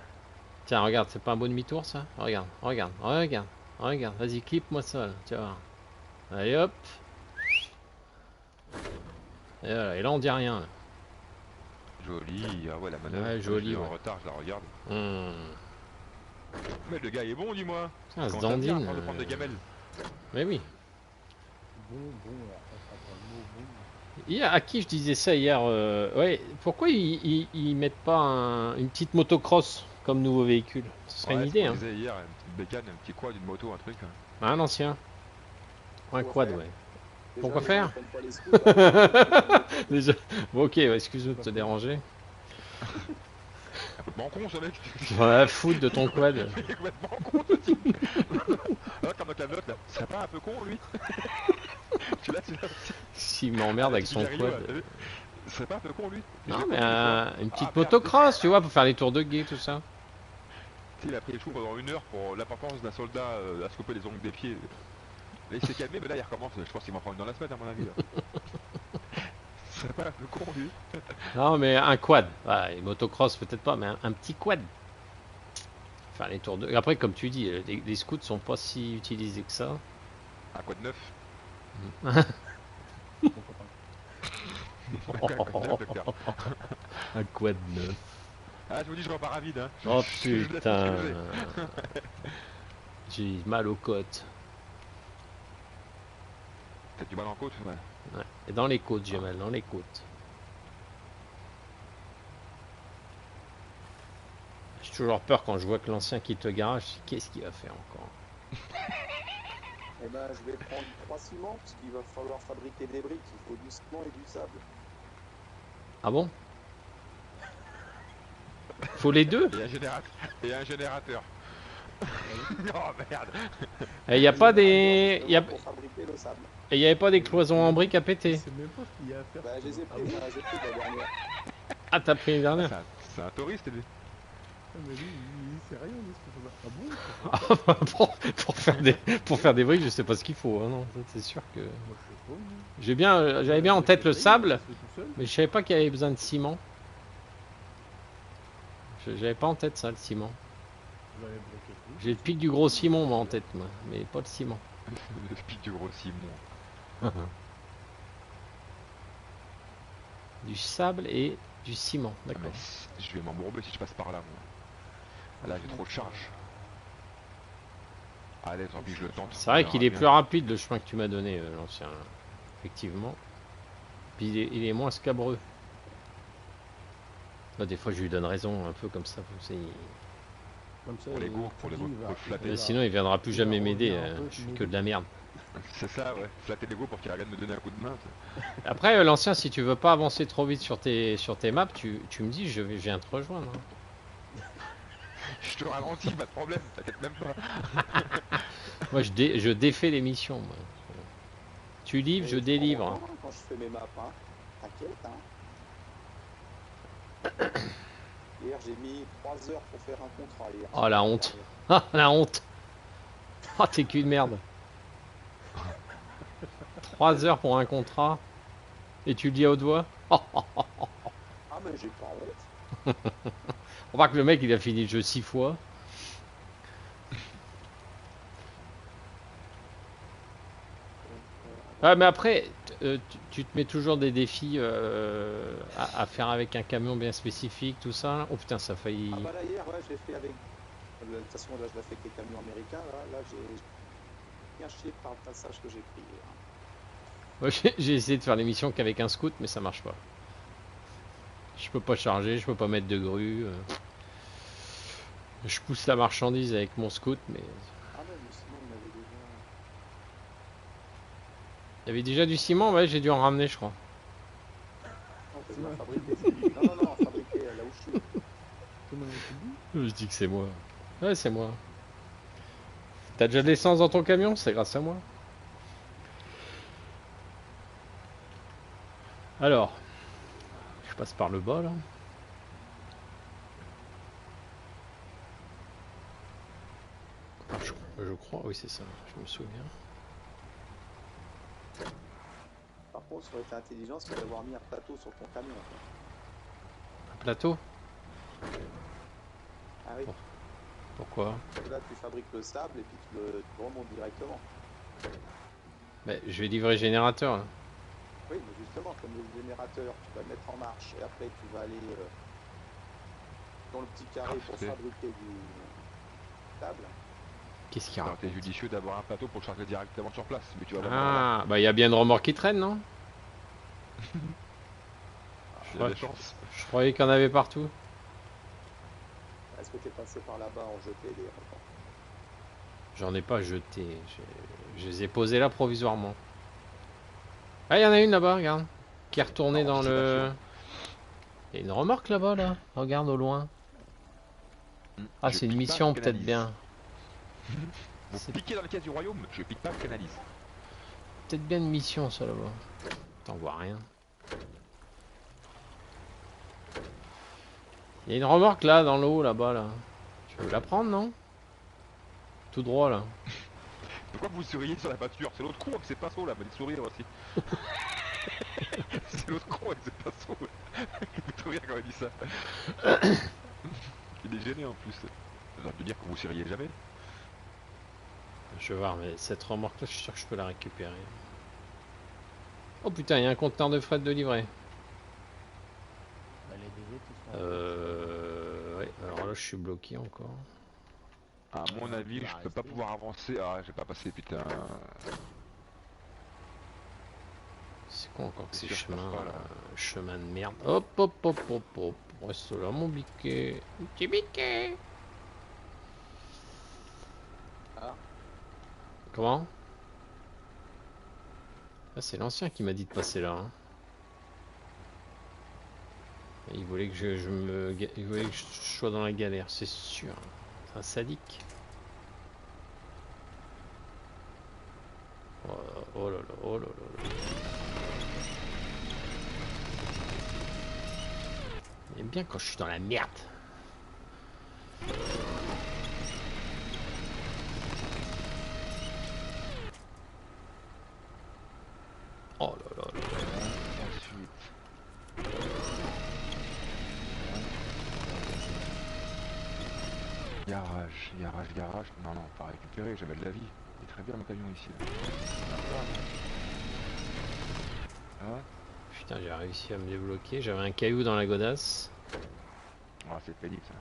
Tiens, regarde, c'est pas un beau demi-tour, ça? Regarde, regarde, regarde, regarde. Vas-y, clip-moi ça, là, tu vas voir. Allez, hop. Et voilà, et là, on dit rien, là. Joli, ah ouais la manœuvre. Ouais, Je joli, l'ai en ouais. retard, je la regarde. Hmm. Mais le gars est bon, dis-moi. Putain, ce Comment ça vient, dandine. en train de prendre des gamelles. Mais oui. Bon, alors ça sera pas le mot bon. Hier, à qui je disais ça hier? Ouais, pourquoi ils mettent pas une petite motocross comme nouveau véhicule? Ce serait Ouais, une c'est idée, ce qu'on hein. disait hier, une petite bécane, un petit quad, une moto, un truc. Hein. Un ancien. Un Pourquoi quad, faire ouais. Déjà, Pourquoi les faire gens prennent pas les scouts, hein. Déjà. Bon, ok, ouais, excuse-moi de te déranger. Complètement con ce mec. J'en ai à foutre de ton quad. Il est complètement con ce type. Là, comme notre la note là. Ce serait pas un peu con lui? Tu l'as aussi. S'il m'emmerde avec son Rio, là, quad. t'as vu? Ce serait pas un peu con lui? Non, J'ai mais pas vu, une tu vois. petite Ah, merde. motocross, tu vois, pour faire les tours de guet, tout ça. Tu sais, il a pris le chou pendant 1 heure pour l'importance d'un soldat à se couper les ongles des pieds. Là il s'est calmé, mais là il recommence. Je pense qu'il va en prendre une dans la semaine à mon avis. Là. Ce serait pas un peu con lui? Non, mais un quad. Voilà, les motocross, peut-être pas, mais un petit quad. Faire les tours de. Après, comme tu dis, les scouts sont pas si utilisés que ça. Un quad neuf. Pourquoi pas? Un quad neuf, docteur. Un quad neuf. Ah, je vous dis, je repars à vide. Hein. Oh Je laisse putain. exploser. J'ai mal aux côtes. T'as du mal en côte? Ouais. Ouais. Et dans les côtes, j'ai mal, dans les côtes. Je toujours peur quand je vois que l'ancien quitte le garage. Qu'est-ce qu'il va faire encore? Eh ben, je vais prendre 3 ciments, parce qu'il va falloir fabriquer des briques. Il faut du ciment et du sable. Ah bon? Faut les deux? Et un générateur. Oh merde. Et il n'y a pas des... Pour fabriquer le sable. Et il n'y avait pas des cloisons en briques à péter? C'est même pas ce qu'il y a à faire. Bah, je les ai pris, j'ai pris la dernière. Ah, t'as pris les dernières? C'est un touriste, lui. Ah, mais lui, il sait rien de ce que ça va. Ah bon? pour faire des briques, je sais pas ce qu'il faut. Hein, non, ça, c'est sûr que... Moi, je sais pas. moi. J'avais bien en tête le sable, Il se fait tout seul. mais je savais pas qu'il y avait besoin de ciment. J'avais pas en tête ça, le ciment. J'avais bloqué tout. J'ai le pic du gros ciment, moi, en tête, moi, mais pas le ciment. Le pic du gros Simon. Du sable et du ciment, Ah, mais d'accord. je vais m'embourber si je passe par là, moi. Là, j'ai trop de charge. Allez, tant pis, je le tente. C'est vrai On qu'il verra est bien. plus rapide le chemin que tu m'as donné, l'ancien. Effectivement. Puis il est moins scabreux. Bah, des fois, je lui donne raison, un peu comme ça. Vous savez, Comme ça, Pour les goûts, pour les goûts, pour flatter. mais sinon, il viendra plus jamais m'aider. revenir un peu, Je suis mais- que de la merde. C'est ça, ouais. Flatter l'ego pour qu'il arrête de me donner un coup de main. Après, l'ancien, si tu veux pas avancer trop vite sur tes maps, tu me dis, je viens te rejoindre. Hein. Je te ralentis, pas de problème, t'inquiète même pas. Moi, je défais les missions. Moi. Tu livres, je Et délivre. Hein. quand je fais mes maps, hein. T'inquiète, hein. Hier, j'ai mis 3 heures pour faire un contrat. Hier. Oh, la honte. Ah, la honte. Ah, t'es cul de merde. 3 heures pour un contrat. Et tu le dis à haute voix. Oh, oh, oh. Ah, mais j'ai pas honte. On voit que le mec, il a fini le jeu 6 fois. Ah, mais après, tu te mets toujours des défis à faire avec un camion bien spécifique, tout ça. Oh putain, ça a failli... Ah, bah là, hier, ouais, j'ai fait avec. De toute façon, là, je l'ai fait avec les camions américains. Là j'ai bien chié par le passage que j'ai pris. Hier. Moi, j'ai essayé de faire l'émission qu'avec un scoot, mais ça marche pas. Je peux pas charger, je peux pas mettre de grue. Je pousse la marchandise avec mon scoot, mais... Ah, mais sinon, on avait déjà. Il y avait déjà du ciment, ouais, j'ai dû en ramener, je crois. Non, t'as dû en fabriquer. Non, fabriquer là où je suis. Comment tu dis? Je dis que c'est moi. Ouais, c'est moi. T'as déjà de l'essence dans ton camion? C'est grâce à moi. Alors, je passe par le bas là. Je crois, oui c'est ça, je me souviens. Par contre, ça aurait été intelligent, c'est d'avoir mis un plateau sur ton camion. Un plateau? Ah oui. Pourquoi? Là, tu fabriques le sable et puis tu le remontes directement. Ben, je vais livrer le générateur là. Oui, mais justement, comme le générateur, tu vas le mettre en marche et après tu vas aller dans le petit carré pour Parfait. fabriquer du sable. Qu'est-ce qu'il Alors, raconte? t'es judicieux d'avoir un plateau pour le charger directement sur place. Mais tu vas jamais avoir Ah, bah il y a bien une remorque qui traîne, non? Il y a des chances. Je croyais qu'il y en avait partout. Est-ce que tu es passé par là-bas en jeté des remorques? J'en ai pas jeté. Je les ai posés là provisoirement. Ah, il y en a une là-bas, regarde. Qui est retournée Non, dans c'est le... Il y a une remorque là-bas, là. Regarde au loin. Ah, Je c'est une pique pas, mission je peut-être canalise. bien. Vous C'est piquez dans les caisses du royaume, je pique pas, je canalise. peut-être bien une mission, ça là-bas. T'en vois rien. Il y a une remorque là, dans l'eau, là-bas, là. Tu veux la prendre, non? Tout droit, là. Pourquoi vous souriez sur la voiture? C'est l'autre con avec ses pinceaux là, m'a dit de sourire aussi. C'est l'autre con avec ses pinceaux. Il fait trop rire quand il dit ça. Il est gêné en plus. Ça veut dire que vous souriez jamais. Je vais voir, mais cette remorque-là, je suis sûr que je peux la récupérer. Oh putain, il y a un conteneur de fret de livret. Bah, les deux autres, ils sont. Ouais, alors là, je suis bloqué encore. À mon avis, je peux pas pouvoir avancer. Ah, j'ai pas passé, putain. C'est quoi encore que ces C'est sûr que je chemins, passe pas, là. chemins de merde. Hop, hop, hop, hop, hop. Reste là, mon biquet. Petit biquet. Ah, Comment? Ah, c'est l'ancien qui m'a dit de passer là. Hein. Il voulait que il voulait que je sois dans la galère, c'est sûr. C'est un sadique. Oh, oh là là, oh là là là. Il aime bien quand je suis dans la merde. Oh là là là. Ensuite. Garage, garage, garage. Non, non, pas récupérer, j'avais de la vie. Il est très bien mon camion ici. Là. Ah, Putain, j'ai réussi à me débloquer. J'avais un caillou dans la godasse. ah c'est pénible ça.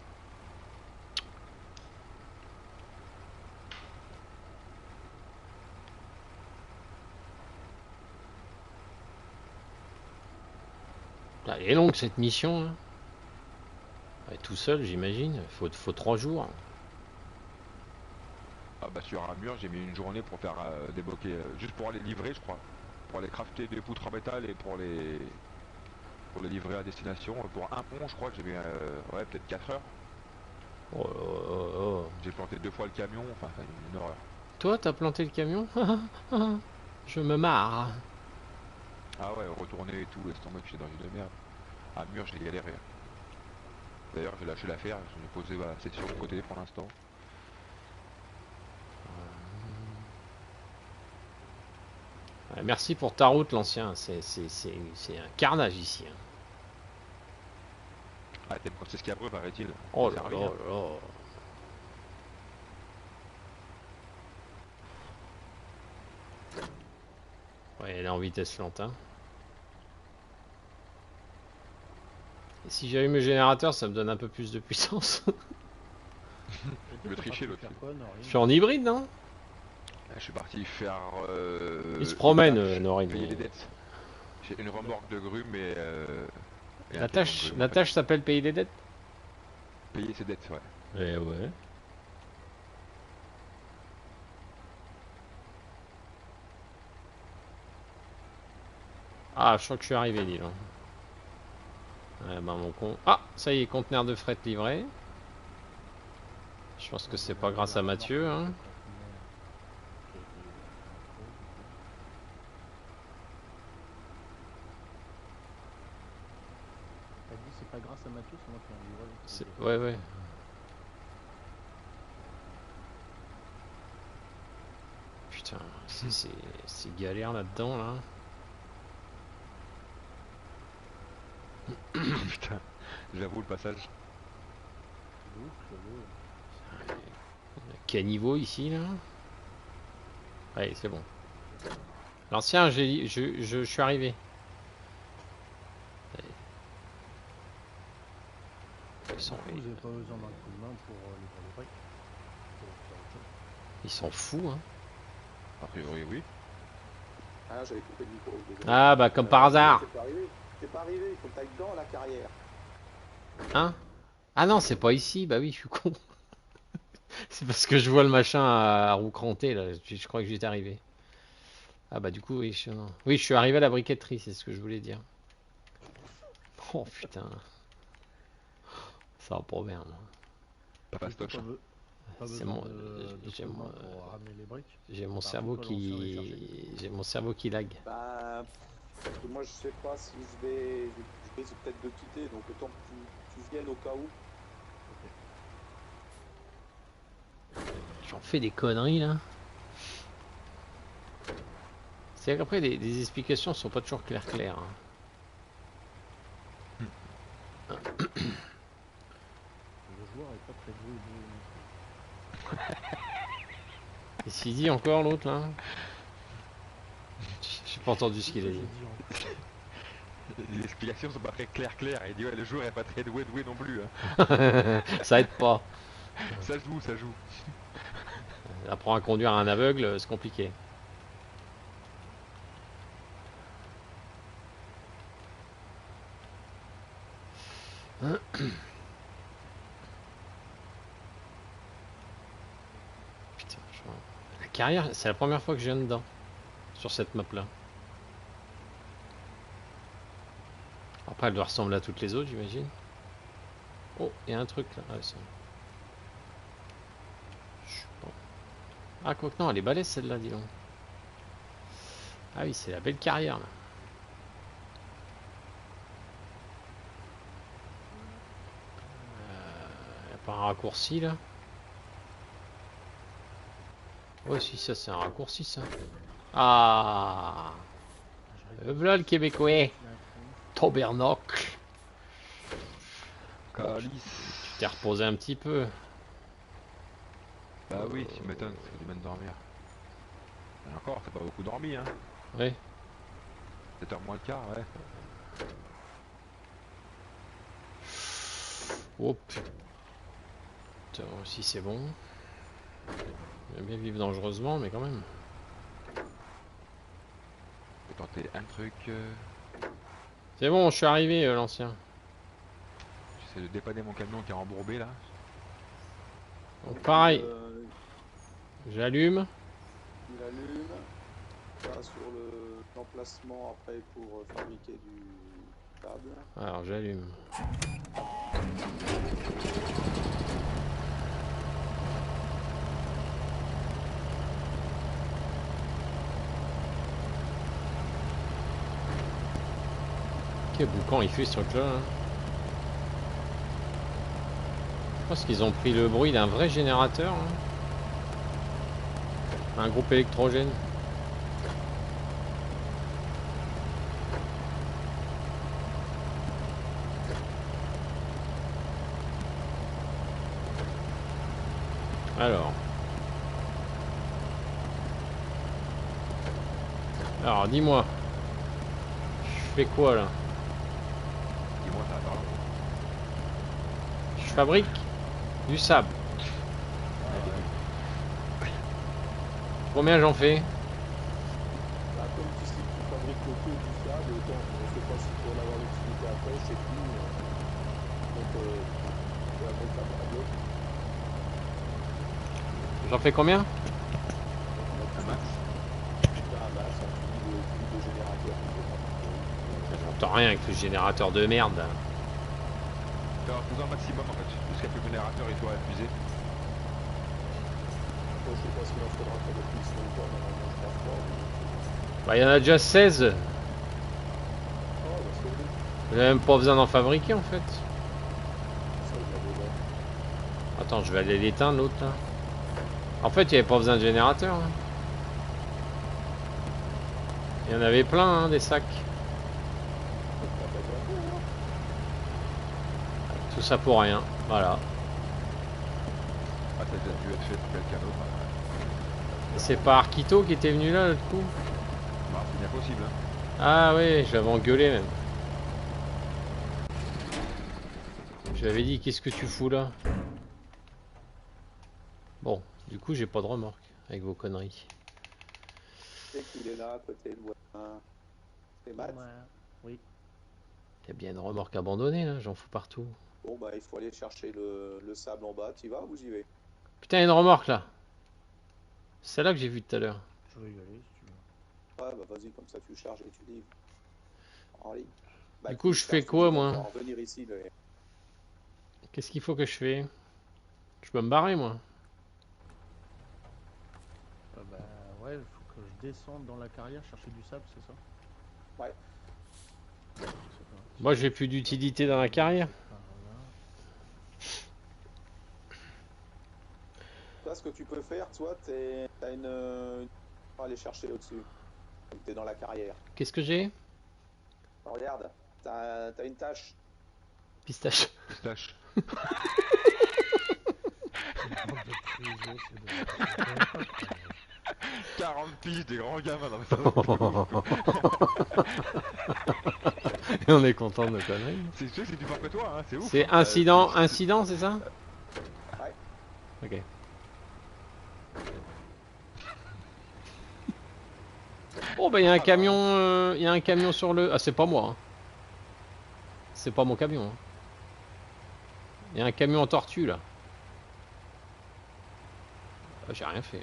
Elle est longue cette mission. Hein. Ouais, tout seul, j'imagine. Faut 3 jours. Ah bah sur un mur, j'ai mis une journée pour faire débloquer, juste pour aller livrer je crois. Pour aller crafter des poutres en métal et pour les livrer à destination. Pour un pont je crois que j'ai mis ouais peut-être 4 heures. Oh, oh, oh, oh. J'ai planté 2 fois le camion, enfin une horreur. Toi, t'as planté le camion? Je me marre. Ah ouais, retourner et tout, laisse tomber, je suis dans une merde. Un mur j'ai galéré. D'ailleurs j'ai lâché l'affaire, je l'ai posé voilà, c'est sur le côté pour l'instant. Ouais, merci pour ta route, l'ancien. C'est un carnage ici. Hein. Ah t'aimes quand c'est ce qu'il y a breu, paraît-il. Oh Ça là là revient. là. Ouais, elle est en vitesse lente. Hein. Et si j'allume le générateur, ça me donne un peu plus de puissance. Tu veux tricher l'autre. Je suis en hybride, non? Je suis parti faire. Il se promène, des tâches, Norine. payer les dettes. J'ai une remorque de grumes et. Et un La camion de tâche, grumes, la en fait. tâche s'appelle payer des dettes? Payer ses dettes, ouais. Eh ouais. Ah, je crois que je suis arrivé, dis donc. Ouais, bah mon con. Ah, ça y est, conteneur de fret livré. Je pense que c'est pas grâce à Mathieu, hein. T'as dit c'est pas grâce à Mathieu, c'est moi qui ai un livreur. Ouais, ouais. Putain, c'est galère là-dedans, là. Putain, j'avoue le passage. Caniveau ici, là. Allez, c'est bon. L'ancien, je suis arrivé. Ils sont, Vous avez pas besoin d'un coup de main pour livrer les briques. ils sont fous, hein. A priori, oui. ah j'avais coupé le micro. Désolé. Ah, bah comme par hasard. C'est pas arrivé, il faut que t'ailles dans la carrière. Hein? Ah non, c'est pas ici. Bah oui, je suis con. C'est parce que je vois le machin à roue crantée, là. Je crois que j'étais arrivé. Ah bah du coup, oui, oui, je suis arrivé à la briqueterie, c'est ce que je voulais dire. Oh putain. Ça va pas bien. Pas stock. C'est mon, j'ai mon, j'ai mon cerveau qui lag. Bah, parce que moi je sais pas si je risque peut-être de quitter, donc autant que tu viennes au cas où. J'en fais des conneries là. C'est qu'après les explications sont pas toujours claires. Hein. Le joueur est pas très doué. Qu'est-ce qu'il dit encore l'autre là? J'ai pas entendu ce qu'il a dit. Les explications sont pas très claires. Il dit ouais, le joueur est pas très doué non plus. Hein. Ça aide pas. Ça joue. Apprendre à conduire un aveugle, c'est compliqué. Putain, la carrière, c'est la première fois que je viens dedans. Sur cette map là. Après, elle doit ressembler à toutes les autres, j'imagine. Oh, il y a un truc là. Ah, ça. Je sais pas. Ah, quoi que non, elle est balèze celle-là, dis donc. Ah oui, c'est la belle carrière là. Y a pas un raccourci là? Oh si, ça c'est un raccourci ça. Ah, voilà le Québécois. Tabernacle. Calice. Tu t'es reposé un petit peu. Bah oui, tu m'étonnes, c'est du mal de dormir. Et encore, t'as pas beaucoup dormi, hein. Oui. 7h moins le quart, ouais. Oh putain, si c'est bon. J'aime bien vivre dangereusement, mais quand même. Je vais tenter un truc. C'est bon, je suis arrivé, l'ancien. J'essaie de dépanner mon camion qui est embourbé là. Donc pareil, j'allume. Il allume. Là, sur l'emplacement après pour fabriquer du câble. Alors j'allume. Quel boucan il fait ce truc là, hein. Je pense qu'ils ont pris le bruit d'un vrai générateur, hein. Un groupe électrogène. Alors dis-moi, je fais quoi là? Dis-moi ça, attends. Je fabrique du sable. Combien j'en fais? Bah, comme tu sais que tu fabriques le coup du sable, autant je ne sais pas si tu vas en avoir l'utilité après, je sais plus. Donc, c'est un bon câble à bloc. J'en fais combien? Un max. Ah bah, ça utilise de générateur. J'entends rien avec le générateur de merde. Alors, faisons un maximum en fait, jusqu'à ce que le générateur il soit épuisé. Je sais pas s'il en faudra faire de plus ou pas, normalement je pense pas. Mais... Bah il y en a déjà 16. Oh, bah c'est bon. J'ai même pas besoin d'en fabriquer en fait. Ça, il y a déjà. Attends, je vais aller l'éteindre l'autre là. En fait, il n'y avait pas besoin de générateur, hein. Il y en avait plein, hein, des sacs. Tout ça pour rien, voilà. Ah, t'as déjà dû être fait pour quelqu'un d'autre. C'est pas Arquito qui était venu là l'autre coup? Bah, c'est bien possible. Hein. Ah oui, je l'avais engueulé même. Je lui avais dit, qu'est-ce que tu fous là? Bon, du coup, j'ai pas de remorque avec vos conneries. Tu sais qu'il est là, à côté de voisin. C'est Matt. Oui. Il y a bien une remorque abandonnée là, j'en fous partout. Bon, bah, il faut aller chercher le sable en bas. Tu y vas ou j'y vais? Putain, il y a une remorque là. C'est celle-là que j'ai vue tout à l'heure. Je vais y aller si tu veux. Ouais, bah, vas-y, comme ça tu charges et tu livres. Allez. Bah, Du coup, tu je fais charges, quoi, tu moi? vas revenir ici. Qu'est-ce qu'il faut que je fais? Je peux me barrer moi. Bah ouais, il faut que je descende dans la carrière chercher du sable, c'est ça? Ouais. Je sais pas. Moi, j'ai plus d'utilité dans la carrière. Par là. Toi, ce que tu peux faire, toi, t'as une... Tu vas aller chercher au-dessus. Donc, t'es dans la carrière. Qu'est-ce que j'ai? Regarde, t'as une tâche. Pistache. Pistache. Une bande de prisés, c'est de... 40 piges des grands gamins dans Et on est content de nos conneries. C'est sûr, c'est du fort que toi, hein, c'est ouf. C'est hein. incident, c'est ça? Ouais. Ok. Oh bah il y a un camion, il y a un camion sur le... Ah c'est pas moi, hein. C'est pas mon camion, hein. Il y a un camion en tortue là. Ah, j'ai rien fait.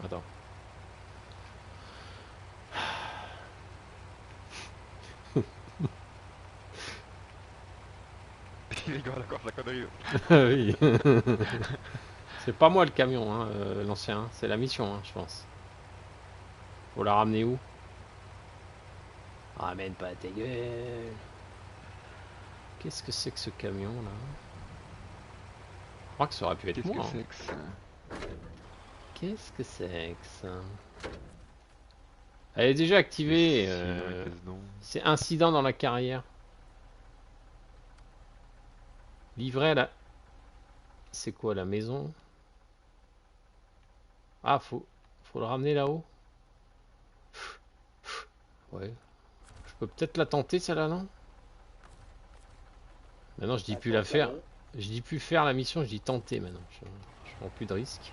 Attends. Il est d'accord, la connerie. Oui. C'est pas moi le camion, hein, l'ancien. Hein. C'est la mission, hein, je pense. Faut la ramener où? Ramène pas ta gueule. Qu'est-ce que c'est que ce camion là? Je crois que ça aurait pu être Qu'est-ce moi. que Hein. c'est que ça? Qu'est-ce que c'est que ça? Elle est déjà activée. C'est incident dans la carrière. Livré à la... C'est quoi la maison? Ah, faut le ramener là-haut. Ouais. Je peux peut-être la tenter celle-là, non? Maintenant, je dis plus la faire. Je dis plus faire la mission, je dis tenter maintenant. Je prends plus de risques.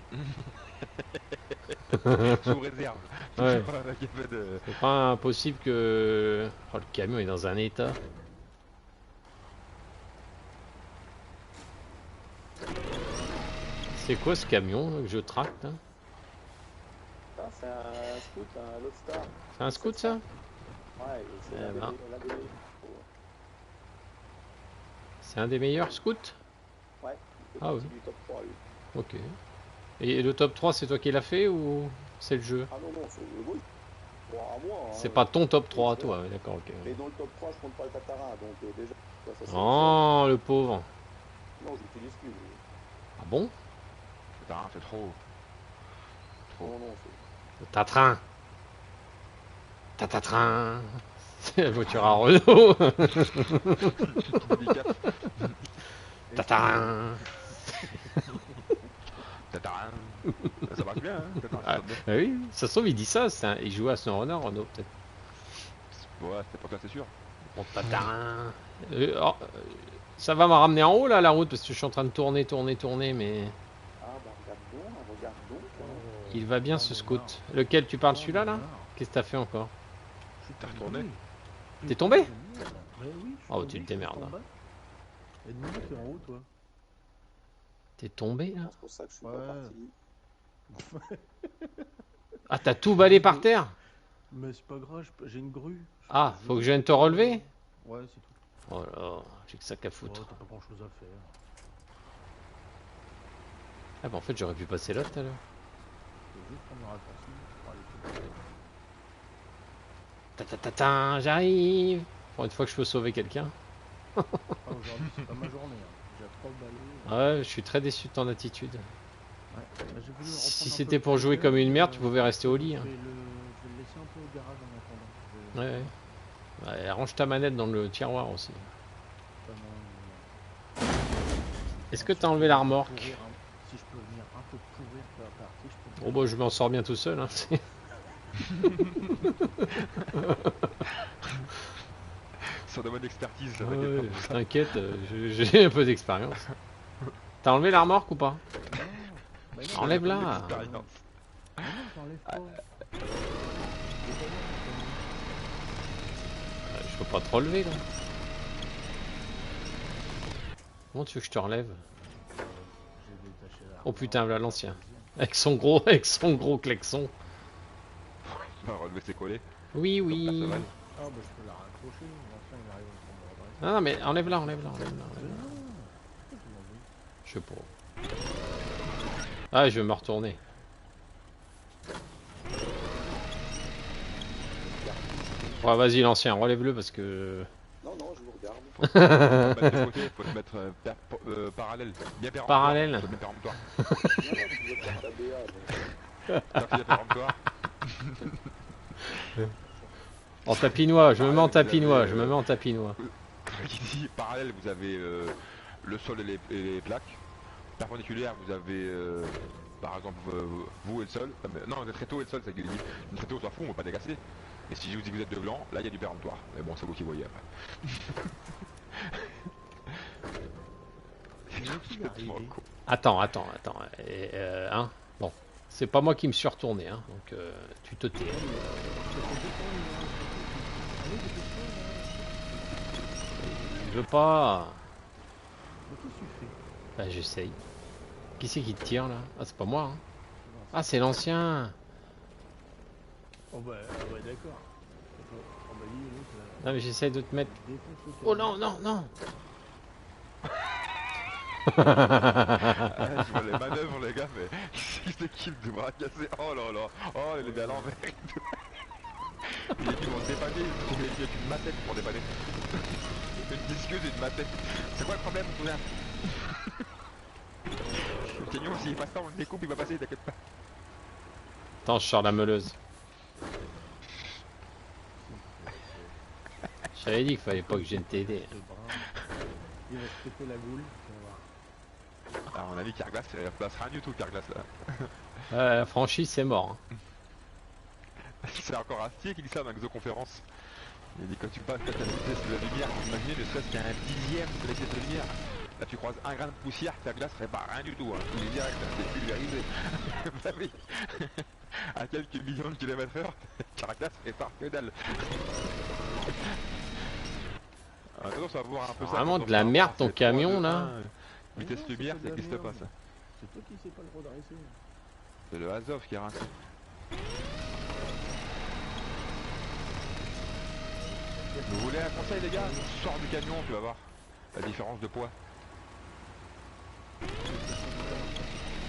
Sous réserve. Ouais. Il y avait de- C'est pas impossible que... Oh, le camion est dans un état. C'est quoi ce camion là, que je tracte là? Ah, c'est un scout, un Lodestar. C'est un scout ça? Ouais, c'est Eh l'un ben. des meilleurs. C'est un des meilleurs scouts? Ouais, il fait Ah partie oui. du top 3 lui. Ok. Et le top 3 c'est toi qui l'as fait ou c'est le jeu? Ah non, non, c'est oui. Bon, à moi. Hein, C'est pas ton top 3 à toi, ouais, d'accord, ok. Mais dans le top 3, je compte pas le Tatarin, donc déjà, ça, Oh, le pauvre. Non, j'utilise plus. lui. Ah bon? Putain, c'est trop. Non, non, c'est... Tatrin. Tatatrin. C'est la voiture à Renault. Handicap. Tatrin. Tatarin. Ça marche bien, hein. Tatarin, Ah, ça sonne bien. ah oui, ça se trouve il dit ça, il jouait à SnowRunner Renault peut-être. Ouais, c'est pas là, c'est sûr. Bon, Tatarin. Ça va me ramener en haut là la route parce que je suis en train de tourner, mais Ah, bah regarde donc. il va bien ce scout. Lequel tu parles, celui-là là? Qu'est-ce que t'as fait encore? T'es retourné? T'es tombé? Ouais, oui, je suis Oh, tombé, tu te je suis démerdes. tombé. Et demande qui est en haut, toi. T'es tombé là? C'est pour ça que je suis Ouais. pas parti. Ah, t'as tout balayé par terre? Mais c'est pas grave, j'ai une grue. Ah, faut que je vienne te relever? Ouais, c'est tout. Oh là, j'ai que ça qu'à Ouais, foutre. t'as pas grand chose à faire. Ah bah en fait j'aurais pu passer là tout à l'heure. Faut juste prendre le raccourci pour aller tout de suite. Tatatatin, j'arrive. Pour une fois que je peux sauver quelqu'un. Ah, aujourd'hui, c'est pas ma journée. Hein. J'ai trop balayé. Ah ouais, je suis très déçu de ton attitude. Ouais. Bah, j'ai voulu reprendre Si un peu c'était le pour jouer tracteur, comme une merde, tu pouvais rester au lit. Hein. Je vais le laisser un peu au garage en attendant. Ouais. Ouais, range ta manette dans le tiroir aussi. Est-ce que t'as enlevé la remorque? Si je peux venir un peu pourrir la partie, je peux. Oh bah je m'en sors bien tout seul. Hein. Son domaine d'expertise, ça Ouais, t'inquiète pas pour ça. t'inquiète, j'ai un peu d'expérience. T'as enlevé la remorque ou pas? Bah non, Enlève-la. Expérience. bah non, j'enlève pas. Je peux pas te relever là. Comment tu veux que je te relève? J'ai détaché la Oh putain, remorque. voilà l'ancien. Avec son gros klaxon. On va relever ses collets. Oui, Comme oui. Perceval. Ah bah je peux la raccrocher, l'ancien il arrive à me prendre Non, non, mais enlève-la. Je sais pas. Ah, je vais me retourner. Ouais, vas-y, l'ancien, relève-le parce que. Non, non, je vous regarde. Faut te mettre de côté, faut te mettre parallèle. Bien péremptoire. Parallèle. Faut te mettre péremptoire. Non, non, tu veux faire ta BA. Donc... Quand il y a péremptoire, En tapinois, je me mets en tapinois. qui dit parallèle, vous avez le sol et les plaques. Perpendiculaire, vous avez par exemple vous et le sol. Non, le tréteau et le sol, c'est qu'il dit. Le tréteau s'en fout, on va pas dégasser. Et si je vous dis que vous êtes de blanc, là il y a du péremptoire. Mais bon, c'est vous qui voyez après. Complètement con. Attends. Hein. Bon, c'est pas moi qui me suis retourné, hein. Donc tu te tais. je veux pas. Mais qu'est-ce que tu fais? Bah j'essaye. Qui c'est qui te tire là? Ah c'est pas moi hein. Non, Ah c'est l'ancien. oh bah, ah ouais, d'accord. Oh bah, dis, l'autre, Non mais j'essaye de te mettre. défonce le Oh camion. non non non. Je vois les manœuvres, les gars, mais c'est kill de bras cassés. Oh là là. Oh, il est bien à l'envers. Il est pour dépanner, il est avec une matette pour dépanner. Une disqueuse et une matette. C'est quoi le problème, cousin? Le camion, s'il passe pas, on le découpe, il va passer, t'inquiète pas. Attends, je sors la meuleuse. J'avais dit qu'il fallait pas que je vienne t'aider. Ce bras, il va se péter la goule, tu vas voir. À mon avis, Carglass, il replace rien du tout, Carglass là. La franchise, c'est mort. Hein. C'est encore Astier qui dit ça dans l'exoconférence. Il dit quand tu passes à la vitesse de la lumière, imaginez ne serait-ce qu'un dixième de la vitesse de la lumière. Là tu croises un grain de poussière, Carglass répare rien du tout, hein. Il est direct, hein, c'est pulvérisé. Bah oui. À quelques millions de kilomètres heure, Carglass répare que dalle. Attends, ça va voir un peu ça. Vraiment quand de la on va merde voir ton ces camion 3, 2, là. 1, vitesse Non, lumière, c'est ça pas de la n'existe pas merde. ça. C'est toi qui sais pas le redresser. C'est le Azov qui a rincé. Vous voulez un conseil les gars? Sors du camion, tu vas voir la différence de poids.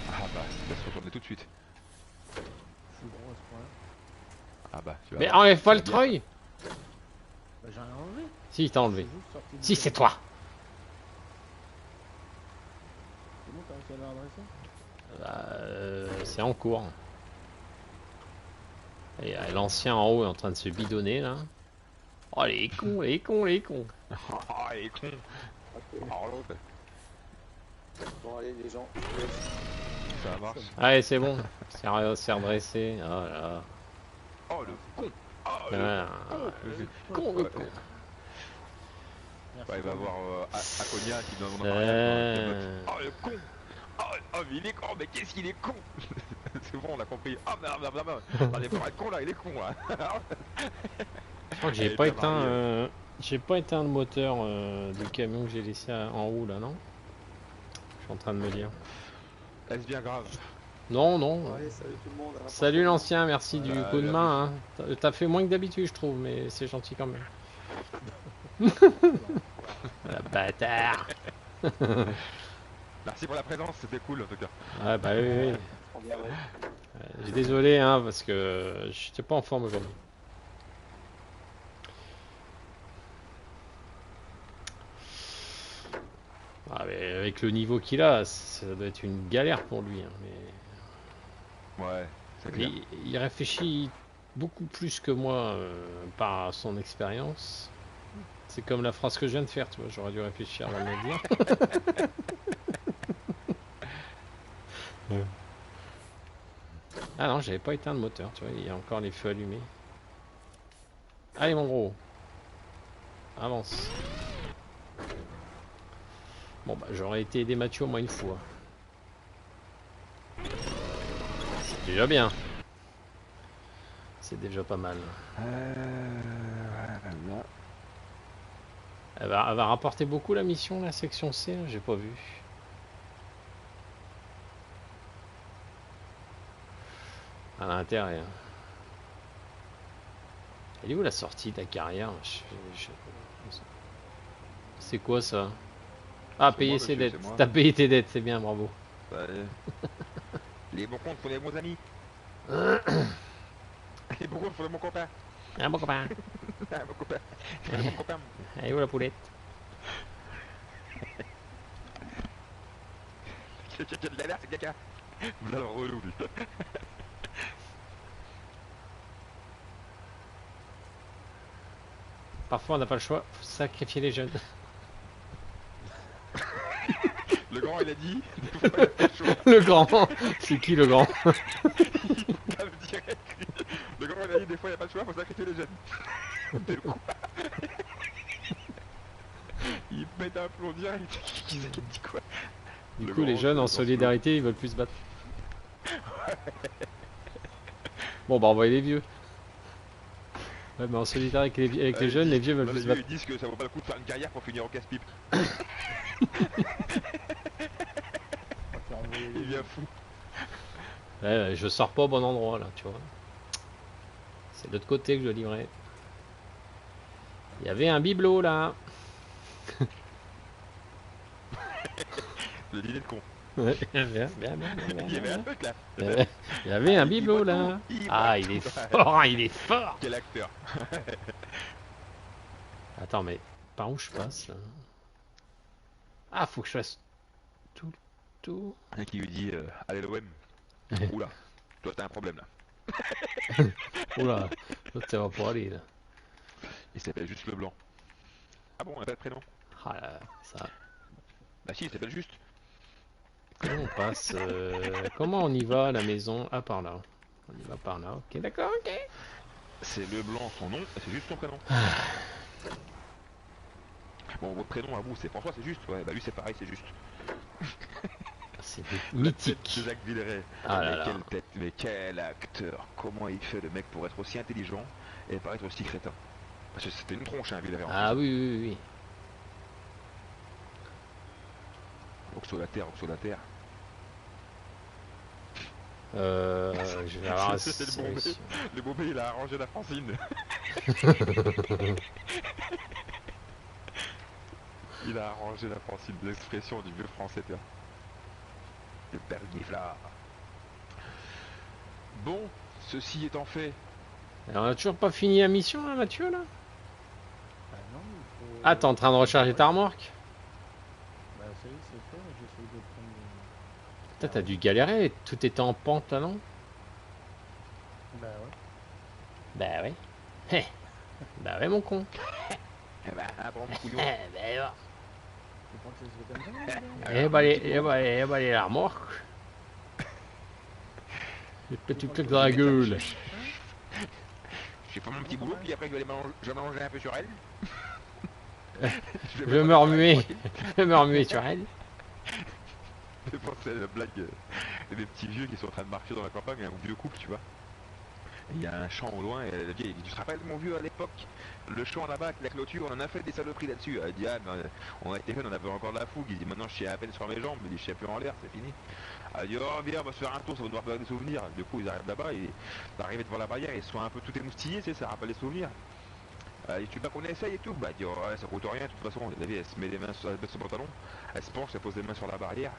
Ah bah, il va se retourner tout de suite. Je suis gros à ce point-là. Ah bah, tu vas Mais voir. enlève pas Tu le vas bien. treuil. Bah j'ai rien enlevé. Si, il t'a enlevé. C'est juste sorti du Si, c'est camion. toi. C'est bon, t'as réussi à le redresser? C'est en cours. Et l'ancien en haut est en train de se bidonner là. Oh les cons, les cons, les cons. Oh, il est con. Ok. Oh l'autre, Bon, allez, les gens, je vous laisse. ça marche. Allez, c'est bon. C'est redressé. Oh là là. Oh le con. Oh le Ah, con, le con. Merci. bah, il va voir Akonia qui donne mon Oh le con. Oh mais il est con, mais qu'est-ce qu'il est con. C'est bon, on a compris. Oh merde, merde, merde. On est pas con là, il est con là. Je crois que j'ai Elle est pas bien éteint. mariée. J'ai pas éteint le moteur du camion que j'ai laissé en haut là, non? Je suis en train de me dire. Est-ce bien grave? Non, non. Bon, allez, salut tout le monde. à la Salut prochaine. l'ancien, merci du coup de merci. main. Hein. T'as fait moins que d'habitude, je trouve, mais c'est gentil quand même. Ah, bâtard. Merci pour la présence, c'était cool en tout cas. Ah bah oui, oui. On viendrait. Désolé, hein, parce que j'étais pas en forme aujourd'hui. Ah, mais avec le niveau qu'il a, ça doit être une galère pour lui. Hein, mais... Ouais, c'est clair. il réfléchit beaucoup plus que moi par son expérience. C'est comme la phrase que je viens de faire, tu vois, j'aurais dû réfléchir avant de le dire. Ah non, j'avais pas éteint le moteur, tu vois, il y a encore les feux allumés. Allez mon gros, avance. Bon bah j'aurais été aidé Mathieu au moins une fois. C'est déjà bien. C'est déjà pas mal. Elle va rapporter beaucoup la mission, la section C, là, j'ai pas vu. À l'intérieur. Elle est où la sortie de la carrière? C'est quoi ça? Ah, C'est payer moi, ses monsieur, dettes. c'est moi. T'as payé tes dettes, c'est bien, bravo. Les bons comptes pour les bons amis. Les bons comptes pour les bons copains. Ah, bon copain. Ah, mon copain. Les bons copains. Elle est où la poulette? Quelqu'un qui a de l'alerte, c'est quelqu'un. Voilà le relou lui. Parfois on n'a pas le choix, faut sacrifier les jeunes. Le grand il a dit, des fois il a pas le choix. Le grand. C'est qui le grand? Il tape direct. Le grand il a dit, des fois il a pas le choix, faut sacrifier les jeunes. T'es le coup. Il pète un plomb direct. Qui c'est qui me dit quoi? Du Le coup, les grand, jeunes c'est en dans solidarité, ils veulent plus se battre. Bon, bah, envoyez les vieux. Ouais, mais en solitaire avec les jeunes, les vieux veulent Dans plus les se vieux, battre. ils disent que ça vaut pas le coup de faire une carrière pour finir au casse-pipe. On va faire envoyer les Il devient fou. Ouais, je sors pas au bon endroit là, tu vois. C'est de l'autre côté que je dois livrer. Il y avait un bibelot là. Le dîner de con. Ouais, bien. Il y avait un truc là. Il y avait un il bibelot voit là. tout, il Ah, voit il est tout. fort, il est fort. Quel acteur. Attends, mais par où je passe là? Ah, faut que je fasse tout. Un qui lui dit allez l'OM. Oula, toi t'as un problème là. Oula, l'autre ça va pas aller là. Il s'appelle juste Leblanc. Ah bon, on n'a pas de prénom. Ah là, ça. Bah si, il s'appelle juste. Comment on passe comment on y va à la maison? Ah, par là. On y va par là. Ok, d'accord, ok. C'est Leblanc son nom, et c'est juste son prénom. Bon, votre prénom à vous, c'est François, c'est juste. Ouais, bah lui c'est pareil, c'est juste. C'est La tête mythique. de Jacques Villeray. Ah là Mais là. quelle tête, mais quel acteur. Comment il fait le mec pour être aussi intelligent et paraître aussi crétin. Parce que c'était une tronche, hein, Villeray. Ah oui. Oxo la terre, Oxo la terre. Je vais avoir C'est le Bombay. Le Bombay, il a arrangé la Francine. Il a arrangé la Francine, l'expression du vieux français, tu vois. Le perniflard. Bon, ceci étant fait, Alors, on a toujours pas fini la mission là, Mathieu là? Ah non, il faut... Ah, t'es en train de recharger ta remorque? Bah ça y est, c'est fait, j'essaie de prendre... Putain, t'as dû galérer, tout était en pente là, non? Bah ouais. Bah ouais. Hé. Bah ouais, mon con. eh ben, un bon couillon. Bah ouais. Tu crois que ça se fait comme ça? Eh bah, la remorque. Le petit truc dans la gueule. J'ai fait mon petit boulot, puis après je vais manger un peu sur elle. Je vais me remuer sur elle. Je pensais à la blague des petits vieux qui sont en train de marcher dans la campagne, un vieux couple, tu vois. Il y a un champ au loin, et la vieille, elle dit, tu te rappelles mon vieux à l'époque, le champ là-bas avec la clôture, on en a fait des saloperies là-dessus. Elle dit, ah, mais on a été jeunes, on avait encore de la fougue. Il dit, maintenant je suis à peine sur mes jambes, mais je suis plus en l'air, c'est fini. Elle dit, oh viens, on va se faire un tour, ça va nous rappeler des souvenirs. Du coup, ils arrivent là-bas, et arrivent devant la barrière, ils sont un peu tout émoustillés, tu sais, ça rappelle les souvenirs. Elle dit, tu veux pas qu'on essaye et tout? Bah, elle dit, oh, ouais, ça coûte rien, de toute façon. La vieille, elle se met les mains sur, elle baisse son pantalon, elle se penche, elle pose les mains sur la barrière.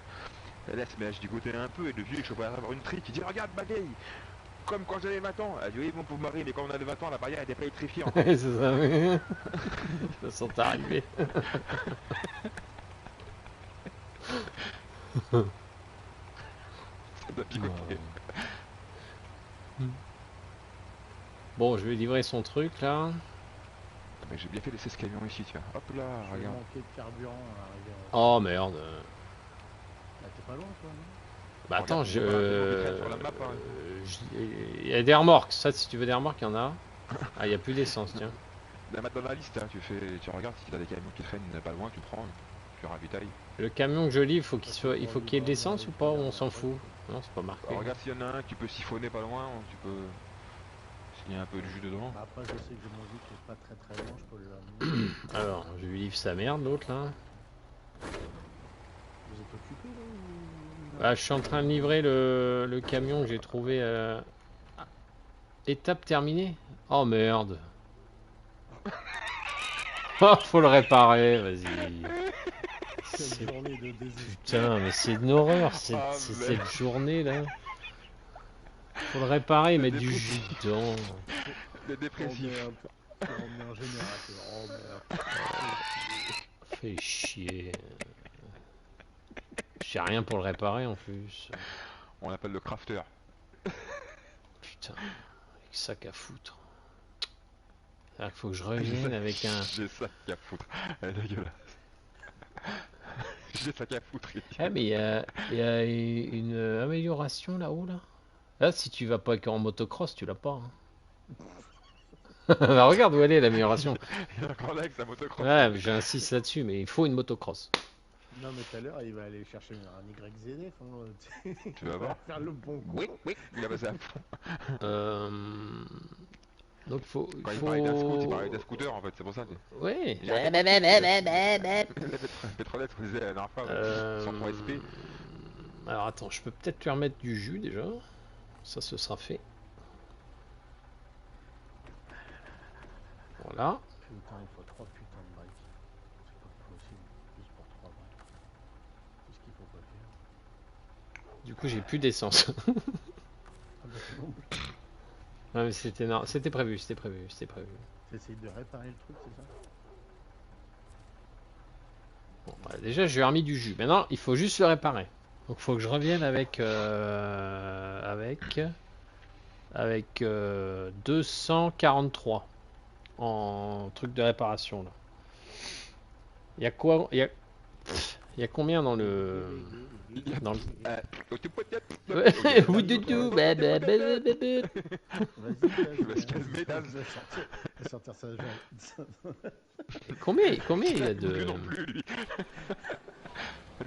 Elle se met à gigoter un peu, et le vieux, il chope à avoir une trique, il dit, regarde ma vieille, comme quand j'avais 20 ans. Elle dit, oui, mon pauvre mari, mais quand on avait 20 ans, la barrière était pas électrifiée encore. C'est ça, oui. Ils sont arrivés. Ça doit picoter. Bon, je vais livrer son truc là. Mais j'ai bien fait laisser ce camion ici, tiens. Hop là, Je vais regarde. manquer de carburant à arriver à... Oh merde. Bah t'es pas loin toi, non? Bah attends, Regarde, on voit un peu vite sur la map, hein. Il y a des remorques. Ça, si tu veux des remorques, il y en a. Ah, il n'y a plus d'essence, tiens. La mettre dans la liste, hein. Tu regardes si t'as des camions qui traînent pas loin, tu prends, tu ravitailles. Le camion que je livre, il faut qu'il y ait de l'essence ou pas? Ou on s'en fout? Non, c'est pas marqué. Alors, regarde s'il y en a un qui peut siphonner pas loin, tu peux. S'il y a un peu de jus dedans. Bah après je sais que j'ai mon vie qui est pas très loin, je peux le ramener. Alors, je lui livre sa merde, l'autre là. Vous êtes occupé là ou... Ah, je suis en train de livrer le camion que j'ai trouvé. Étape terminée. Oh merde. Oh, faut le réparer, vas-y. Quelle journée de désespoir. Putain, mais c'est une horreur, Ah, c'est merde. cette journée là. Faut le réparer, mettre du jus dedans. Le dépressif. On met un générateur. Oh merde. Fais chier. J'ai rien pour le réparer en plus. On l'appelle le crafter. Putain, avec sac à foutre. C'est-à-dire qu'il faut que je revienne avec un. J'ai sac à foutre. Elle est dégueulasse. J'ai sac à foutre. Ah mais il y a une amélioration là-haut là. Là si tu vas pas en motocross tu l'as pas. Hein. Bah, regarde où elle est l'amélioration. Il est encore là avec sa motocross. Ouais j'insiste là-dessus mais il faut une motocross. Non mais tout à l'heure il va aller chercher un YZF. Hein. Tu vas voir. Faire le bon coup. Oui, oui, il a passé à fond. Donc Quand il parlait d'un scoot, il parlait d'un scooter en fait, c'est pour ça. Ouais. La pétrolette, on disait la dernière fois, 103 SP. Alors attends, je peux peut-être lui remettre du jus déjà. Ça, ce sera fait. Voilà. Putain, il faut 3 putains de briques. C'est pas possible. Juste pour 3 briques. C'est ce qu'il faut pas faire. Du coup, j'ai plus d'essence. Ah bah c'est bon. Non, mais c'était prévu, c'était prévu. T'essayes de réparer le truc, c'est ça? Bon, bah, déjà, je lui ai remis du jus. Maintenant, il faut juste le réparer. Donc, il faut que je revienne avec 243 en truc de réparation là. Il y a quoi? Il y a combien dans le Ouais, ou doudou, bah, bah, bah, bah, bah, bah. Vas-y, Il va se calmer, Dan. Il va sortir sa Combien il y a Plus de non plus, lui.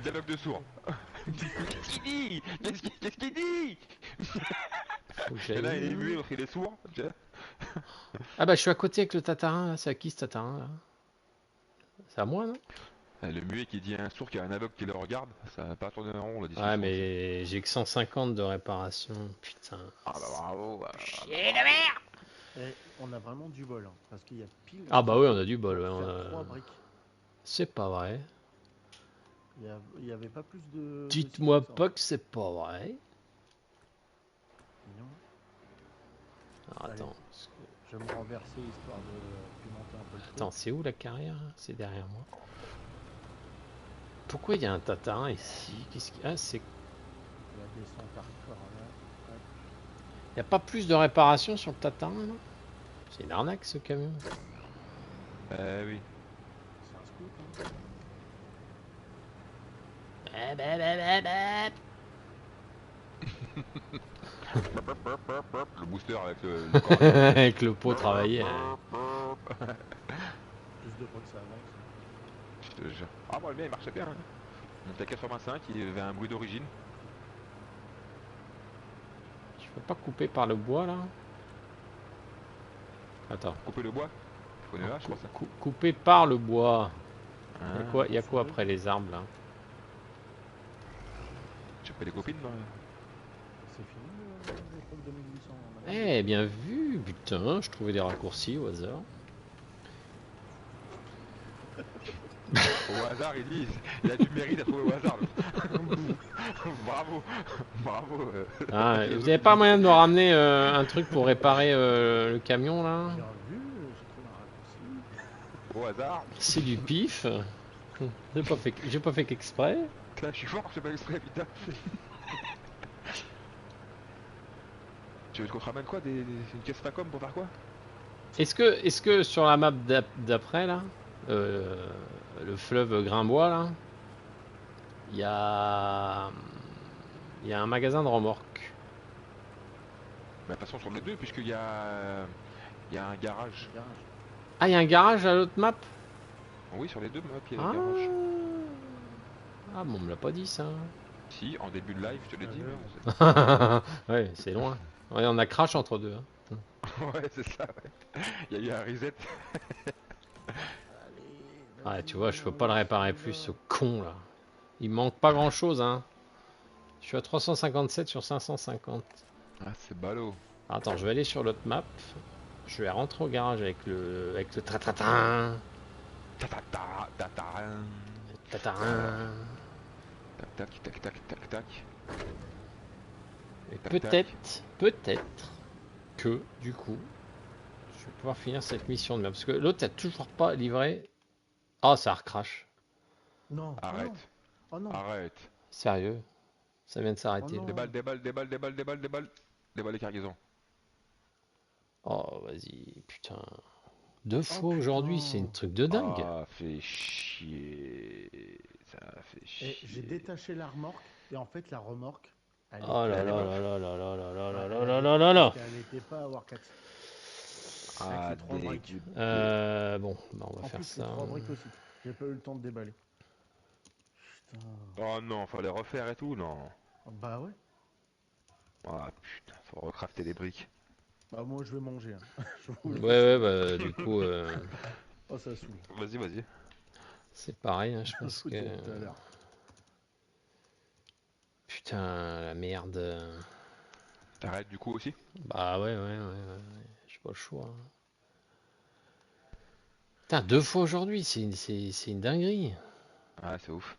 Dialogue de sourd. Qu'est-ce qu'il dit? Qu'est-ce qu'il dit? Faut que Et là, j'aille- il est muet, l'autre il est sourd. Ah bah je suis à côté avec le tatarin là. C'est à qui ce tatarin là? C'est à moi non? Le muet qui dit à un sourd qu'il y a un aveugle qui le regarde, ça va pas tourner en rond la discussion. Ouais mais j'ai que 150 de réparation. Putain. Ah bah bravo. Et on a vraiment du bol, hein, parce qu'il y a pile. Ah bah oui on a du bol. Ouais, pour on faire a- 3 briques. C'est pas vrai. Il y avait pas plus de. Dites-moi de ça, pas que c'est pas vrai. non. Alors, Allez. attends. Je vais me renverser histoire de pimenter un peu le truc. Attends, c'est où la carrière? C'est derrière moi. Pourquoi il y a un tatarin ici? Qu'est-ce qu'il... Ah, c'est... La descente hardcore là. Hop. Il n'y a pas plus de réparation sur le tatarin, non? C'est une arnaque ce camion. Oui. C'est un scoot, hein. Le booster avec le corps. Avec le pot travaillé. Plus de poids que ça avance. Je te jure. Ah bon, le mien il marchait bien. On était à 85, il avait un bruit d'origine. Je peux pas couper par le bois là? Attends. Couper le bois. Tu connais là, je crois ça. Couper par le bois. Hein, Il y a quoi après les arbres là? j'ai pas des copines non? C'est fini l'époque de 1800. Eh, bien vu. Putain, je trouvais des raccourcis au hasard. Au hasard, il dit, il a du mérite à trouver au hasard. Bravo, bravo. Ah, vous avez pas moyen de me ramener un truc pour réparer le camion là? Bien vu, j'ai trouvé un raccourci. Au hasard. C'est du pif. J'ai pas fait qu'exprès. Là, je suis fort, je fais pas exprès, putain. Tu veux qu'on te ramène quoi, une caisse Facom pour faire quoi? Est-ce que sur la map d'après là, le fleuve Grimbois là, il y a un magasin de remorques. Bah, passons sur les deux, puisqu'il y a un garage. Garage. Ah, il y a un garage à l'autre map? Oui, sur les deux maps, il y a Ah. un garage. Ah bon, on me l'a pas dit ça. Si, en début de live, je te l'ai dit. Ouais, c'est loin. Ouais, on a crash entre deux. Hein. Ouais, c'est ça, ouais. Il y a eu un reset. Ouais, tu vois, je peux pas le réparer plus, ce con là. Il manque pas grand chose, hein. Je suis à 357 sur 550. Ah, c'est ballot. Attends, je vais aller sur l'autre map. Je vais rentrer au garage avec le tatarin. Tatarin. Tatarin. Tac, tac, tac, tac, tac. Et Tac, tac. peut-être que du coup, je vais pouvoir finir cette mission de merde. Parce que l'autre a toujours pas livré. Ah, ça recrache. Non. Arrête, Oh non. arrête. Sérieux. Ça vient de s'arrêter. Oh non. Déballe, déballe, déballe, déballe, déballe, déballe. Déballe les cargaisons. Oh, vas-y, putain. 2 fois putain. aujourd'hui, c'est un truc de dingue. Ah, fait chier. Ça fait chier. Et j'ai détaché la remorque et en fait la remorque. Elle Oh là était- là là là là là là là là Ouais, là là là là là. Elle était pas à avoir 4. Ah, avec les 3 briques. dégueu. Bon, bah on va En faire plus, ça. les 3 briques aussi. J'ai pas eu le temps de déballer. Putain. Oh non, fallait refaire et tout, non. Bah ouais. Ah putain, faut recrafter les briques. Bah, moi, je vais manger. Hein. Je vous Ouais, laisse. ouais, bah, du coup, Oh, ça saoule. Vas-y, vas-y. c'est pareil, hein, je Je pense vous que... dis à tout à l'heure. Putain, la merde. T'arrêtes du coup aussi? Bah ouais. J'ai pas le choix. Hein. Putain, 2 fois aujourd'hui, c'est une dinguerie. Ah, c'est ouf.